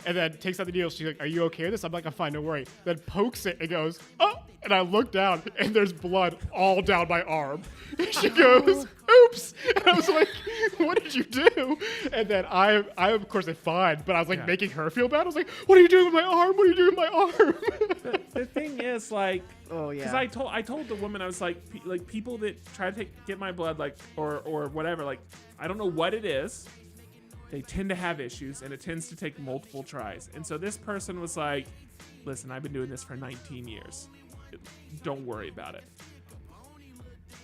Speaker 4: And then takes out the needle. She's like, are you okay with this? I'm like, I'm fine, don't worry. Then pokes it and goes, oh. And I look down and there's blood all down my arm. And she goes, oops. And I was like, what did you do? And then I of course, said fine. But I was like making her feel bad. I was like, what are you doing with my arm? What are you doing with my arm?
Speaker 2: The thing is, like,
Speaker 3: oh yeah,
Speaker 2: because I told the woman, I was like people that try to get my blood, like or whatever, like I don't know what it is, they tend to have issues and it tends to take multiple tries. And so this person was like, listen, I've been doing this for 19 years. Don't worry about it.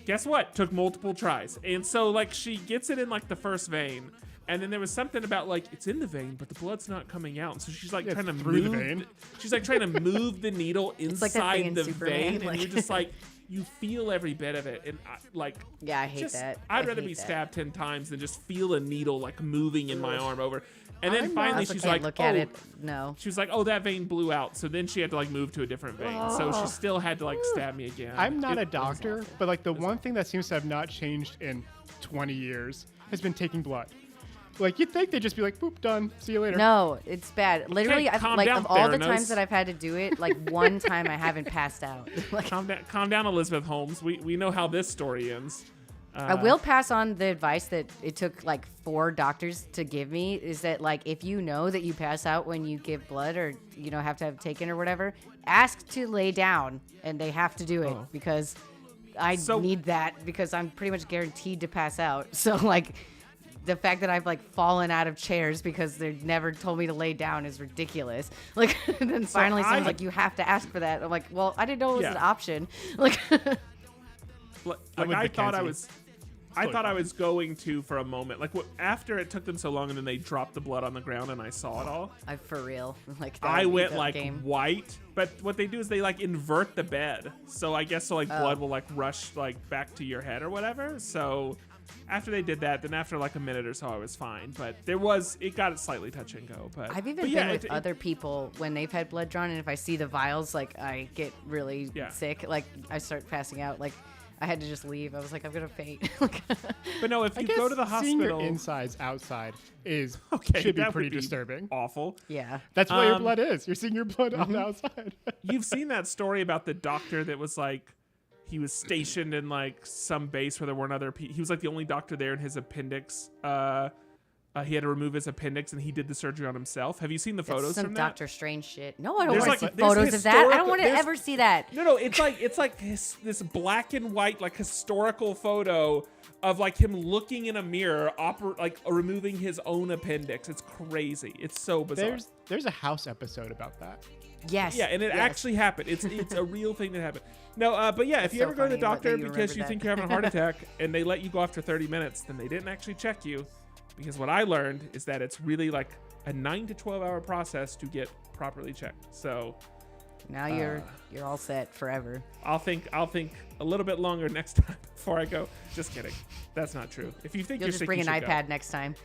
Speaker 2: Guess what? Took multiple tries. And so like she gets it in like the first vein. And then there was something about like it's in the vein, but the blood's not coming out. And so she's like trying to move
Speaker 4: the vein.
Speaker 2: She's like trying to move the needle inside the vein,
Speaker 3: like,
Speaker 2: and you're just like you feel every bit of it. And
Speaker 3: yeah, I hate that.
Speaker 2: I'd rather be stabbed 10 times than just feel a needle like moving in my arm over. And then finally she's like,
Speaker 3: look at it. No.
Speaker 2: She was like, oh, that vein blew out. So then she had to like move to a different vein. So she still had to like stab me again.
Speaker 4: I'm not a doctor, but like the one thing that seems to have not changed in 20 years has been taking blood. Like, you'd think they'd just be like, boop, done. See you later.
Speaker 3: No, it's bad. Literally, like, of all the times that I've had to do it, like, one time I haven't passed out. Like,
Speaker 2: calm down, Elizabeth Holmes. We know how this story ends.
Speaker 3: I will pass on the advice that it took, like, 4 doctors to give me, is that, like, if you know that you pass out when you give blood or, you know, have to have taken or whatever, ask to lay down, and they have to do it because I need that because I'm pretty much guaranteed to pass out. So, like, the fact that I've like fallen out of chairs because they never told me to lay down is ridiculous. Like, and then finally someone's like, you have to ask for that. I'm like, well, I didn't know it was an option. Like,
Speaker 2: I thought I was going to for a moment. Like after it took them so long and then they dropped the blood on the ground and I saw it all.
Speaker 3: For real. Like
Speaker 2: I went like white. But what they do is they like invert the bed. So I guess so like blood will like rush like back to your head or whatever. So after they did that, then after like a minute or so, I was fine. But it got slightly touch and go. But
Speaker 3: I've even been with other people when they've had blood drawn, and if I see the vials, like I get really sick. Like I start passing out. Like I had to just leave. I was like, I'm gonna faint.
Speaker 2: But no, if you go to the hospital,
Speaker 4: seeing your insides outside should be pretty disturbing.
Speaker 2: Awful.
Speaker 3: Yeah,
Speaker 4: that's what your blood is. You're seeing your blood on the outside.
Speaker 2: You've seen that story about the doctor that was like. He was stationed in like some base where there weren't other people. He was like the only doctor there, and his appendix he had to remove his appendix, and he did the surgery on himself. Have you seen the
Speaker 3: That's
Speaker 2: photos
Speaker 3: some
Speaker 2: from
Speaker 3: Doctor Strange shit. No, I don't
Speaker 2: There's
Speaker 3: want to
Speaker 2: like-
Speaker 3: see
Speaker 2: there's
Speaker 3: photos of that. I don't
Speaker 2: historical-
Speaker 3: want to
Speaker 2: there's-
Speaker 3: ever see that.
Speaker 2: No, it's like this black and white like historical photo of like him looking in a mirror, removing his own appendix. It's crazy. It's so bizarre.
Speaker 4: There's a House episode about that.
Speaker 3: Yes.
Speaker 2: Yeah, and it
Speaker 3: yes.
Speaker 2: actually happened. It's a real thing that happened. No, but yeah, if you
Speaker 3: so
Speaker 2: ever go to the
Speaker 3: funny that
Speaker 2: doctor
Speaker 3: you
Speaker 2: because
Speaker 3: remember
Speaker 2: you
Speaker 3: that.
Speaker 2: think you're having a heart attack and they let you go after 30 minutes, then they didn't actually check you. Because what I learned is that it's really like a 9 to 12 hour process to get properly checked. So
Speaker 3: Now you're all set forever.
Speaker 2: I'll think a little bit longer next time before I go. Just kidding. That's not true. If you think
Speaker 3: You'll
Speaker 2: you're
Speaker 3: just
Speaker 2: sick,
Speaker 3: bring
Speaker 2: you
Speaker 3: an
Speaker 2: should
Speaker 3: iPad
Speaker 2: go.
Speaker 3: next time.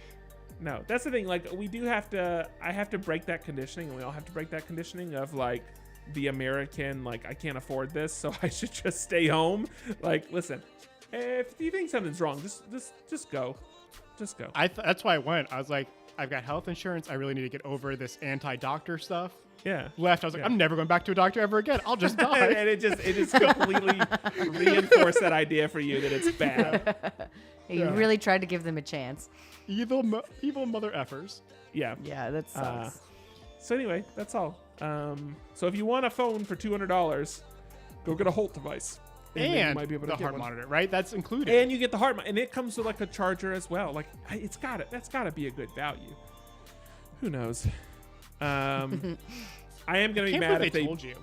Speaker 2: No, that's the thing. Like I have to break that conditioning, and we all have to break that conditioning of like the American, like I can't afford this, so I should just stay home. Like, listen, if you think something's wrong, just go. Just go.
Speaker 4: That's why I went. I was like, I've got health insurance. I really need to get over this anti-doctor stuff.
Speaker 2: Yeah.
Speaker 4: Left. I was like, I'm never going back to a doctor ever again. I'll just die.
Speaker 2: And it just completely reinforced that idea for you that it's bad.
Speaker 3: You really tried to give them a chance.
Speaker 4: Evil mother effers.
Speaker 2: Yeah.
Speaker 3: Yeah, that sucks.
Speaker 2: So anyway, that's all. So if you want a phone for $200, go get a Holt device. then you
Speaker 4: And
Speaker 2: might be able to
Speaker 4: the
Speaker 2: get
Speaker 4: heart
Speaker 2: one.
Speaker 4: monitor, right? That's included.
Speaker 2: And you get the heart monitor, and it comes with like a charger as well. Like that's gotta be a good value. Who knows? I am gonna be
Speaker 4: Can't
Speaker 2: mad
Speaker 4: believe
Speaker 2: if
Speaker 4: they
Speaker 2: they.
Speaker 4: told you.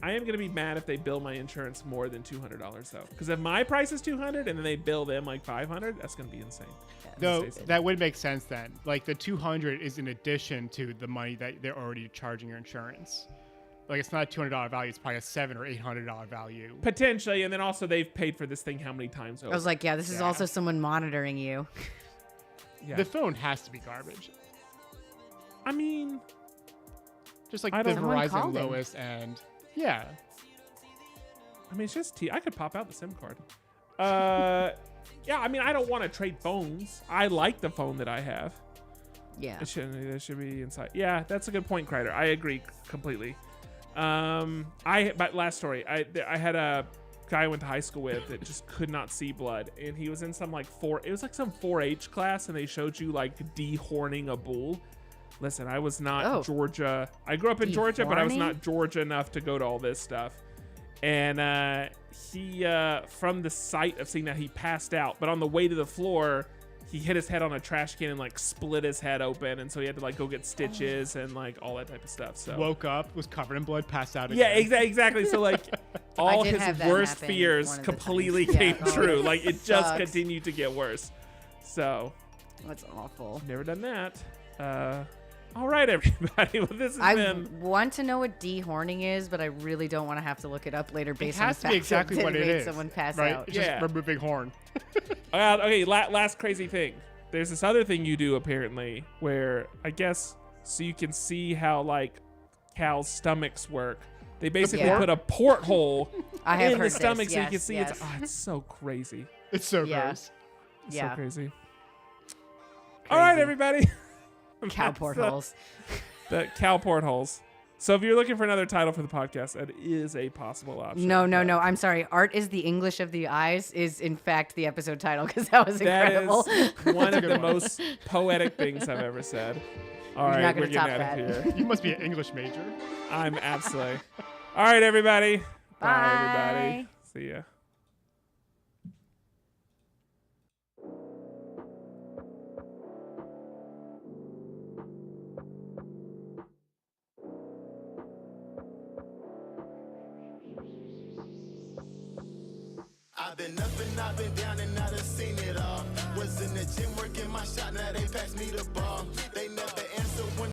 Speaker 2: I am gonna be mad if they bill my insurance more than $200 though, because if my price is $200 and then they bill them like $500, that's gonna be insane.
Speaker 4: Though
Speaker 2: That's
Speaker 4: that would make sense then. Like the 200 is in addition to the money that they're already charging your insurance. Like it's not a $200 value; it's probably a $700 or $800 value.
Speaker 2: Potentially, and then also they've paid for this thing how many times over?
Speaker 3: I was like, yeah, this is also someone monitoring you.
Speaker 2: Yeah.
Speaker 4: The phone has to be garbage.
Speaker 2: I mean,
Speaker 4: Just like
Speaker 2: I
Speaker 4: the
Speaker 2: don't-
Speaker 3: Someone
Speaker 4: Verizon
Speaker 3: called him.
Speaker 4: lowest end. Yeah.
Speaker 2: it's just I could pop out the SIM card. Yeah, I mean, I don't want to trade phones. I like the phone that I have.
Speaker 3: Yeah.
Speaker 2: It should be inside. Yeah, that's a good point, Kreider. I agree completely. But last story, I had a guy I went to high school with that just could not see blood, and he was in some it was like some 4-H class, and they showed you like dehorning a bull. Listen, I was not Georgia. I grew up in Georgia, but I was not Georgia enough to go to all this stuff. And he, from the sight of seeing that, he passed out. But on the way to the floor, he hit his head on a trash can and like split his head open, and so he had to like go get stitches and like all that type of stuff. So
Speaker 4: Woke up, was covered in blood, passed out
Speaker 2: yeah,
Speaker 4: again.
Speaker 2: exactly. So like all
Speaker 3: did
Speaker 2: his
Speaker 3: have that
Speaker 2: worst
Speaker 3: happen
Speaker 2: fears
Speaker 3: one of the
Speaker 2: completely
Speaker 3: times.
Speaker 2: came
Speaker 3: Yeah.
Speaker 2: true.
Speaker 3: Oh,
Speaker 2: Like it just
Speaker 3: sucks.
Speaker 2: continued to get worse. So
Speaker 3: That's awful.
Speaker 2: never done that. All right, everybody. Well, this has
Speaker 3: I
Speaker 2: been.
Speaker 3: want to know what dehorning is, but I really don't want to have to look it up later
Speaker 4: It
Speaker 3: based on
Speaker 4: has
Speaker 3: the
Speaker 4: to be
Speaker 3: fact that
Speaker 4: exactly what it
Speaker 3: made
Speaker 4: is.
Speaker 3: someone pass
Speaker 4: right?
Speaker 3: out.
Speaker 4: It's
Speaker 2: Yeah.
Speaker 4: just removing horn.
Speaker 2: Okay, last crazy thing. There's this other thing you do apparently, where I guess so you can see how like cows' stomachs work. They basically
Speaker 3: Yeah.
Speaker 2: put a porthole
Speaker 3: I have
Speaker 2: in the
Speaker 3: heard
Speaker 2: stomach
Speaker 3: this.
Speaker 2: so you can
Speaker 3: Yes,
Speaker 2: see
Speaker 3: yes.
Speaker 2: it's so crazy.
Speaker 4: It's so
Speaker 3: Yeah.
Speaker 4: gross.
Speaker 2: It's
Speaker 3: Yeah.
Speaker 2: so crazy. All right, everybody.
Speaker 3: Cow
Speaker 2: That's
Speaker 3: portholes.
Speaker 2: The cow portholes. So if you're looking for another title for the podcast, that is a possible option.
Speaker 3: No. I'm sorry. Art is the English of the eyes is in fact the episode title because that was
Speaker 2: That
Speaker 3: incredible.
Speaker 2: is one of
Speaker 4: good
Speaker 2: the
Speaker 4: one.
Speaker 2: most poetic things I've ever said. All
Speaker 3: You're
Speaker 2: right,
Speaker 3: not
Speaker 2: we're
Speaker 3: gonna
Speaker 2: getting
Speaker 3: top
Speaker 2: out of
Speaker 3: that.
Speaker 2: here.
Speaker 4: You must be an English major.
Speaker 2: I'm absolutely. All right, everybody. Bye, everybody.
Speaker 3: Bye.
Speaker 2: See ya.
Speaker 5: I've been up and I've been down and I done seen it all. Was in the gym working my shot, now they pass me the ball.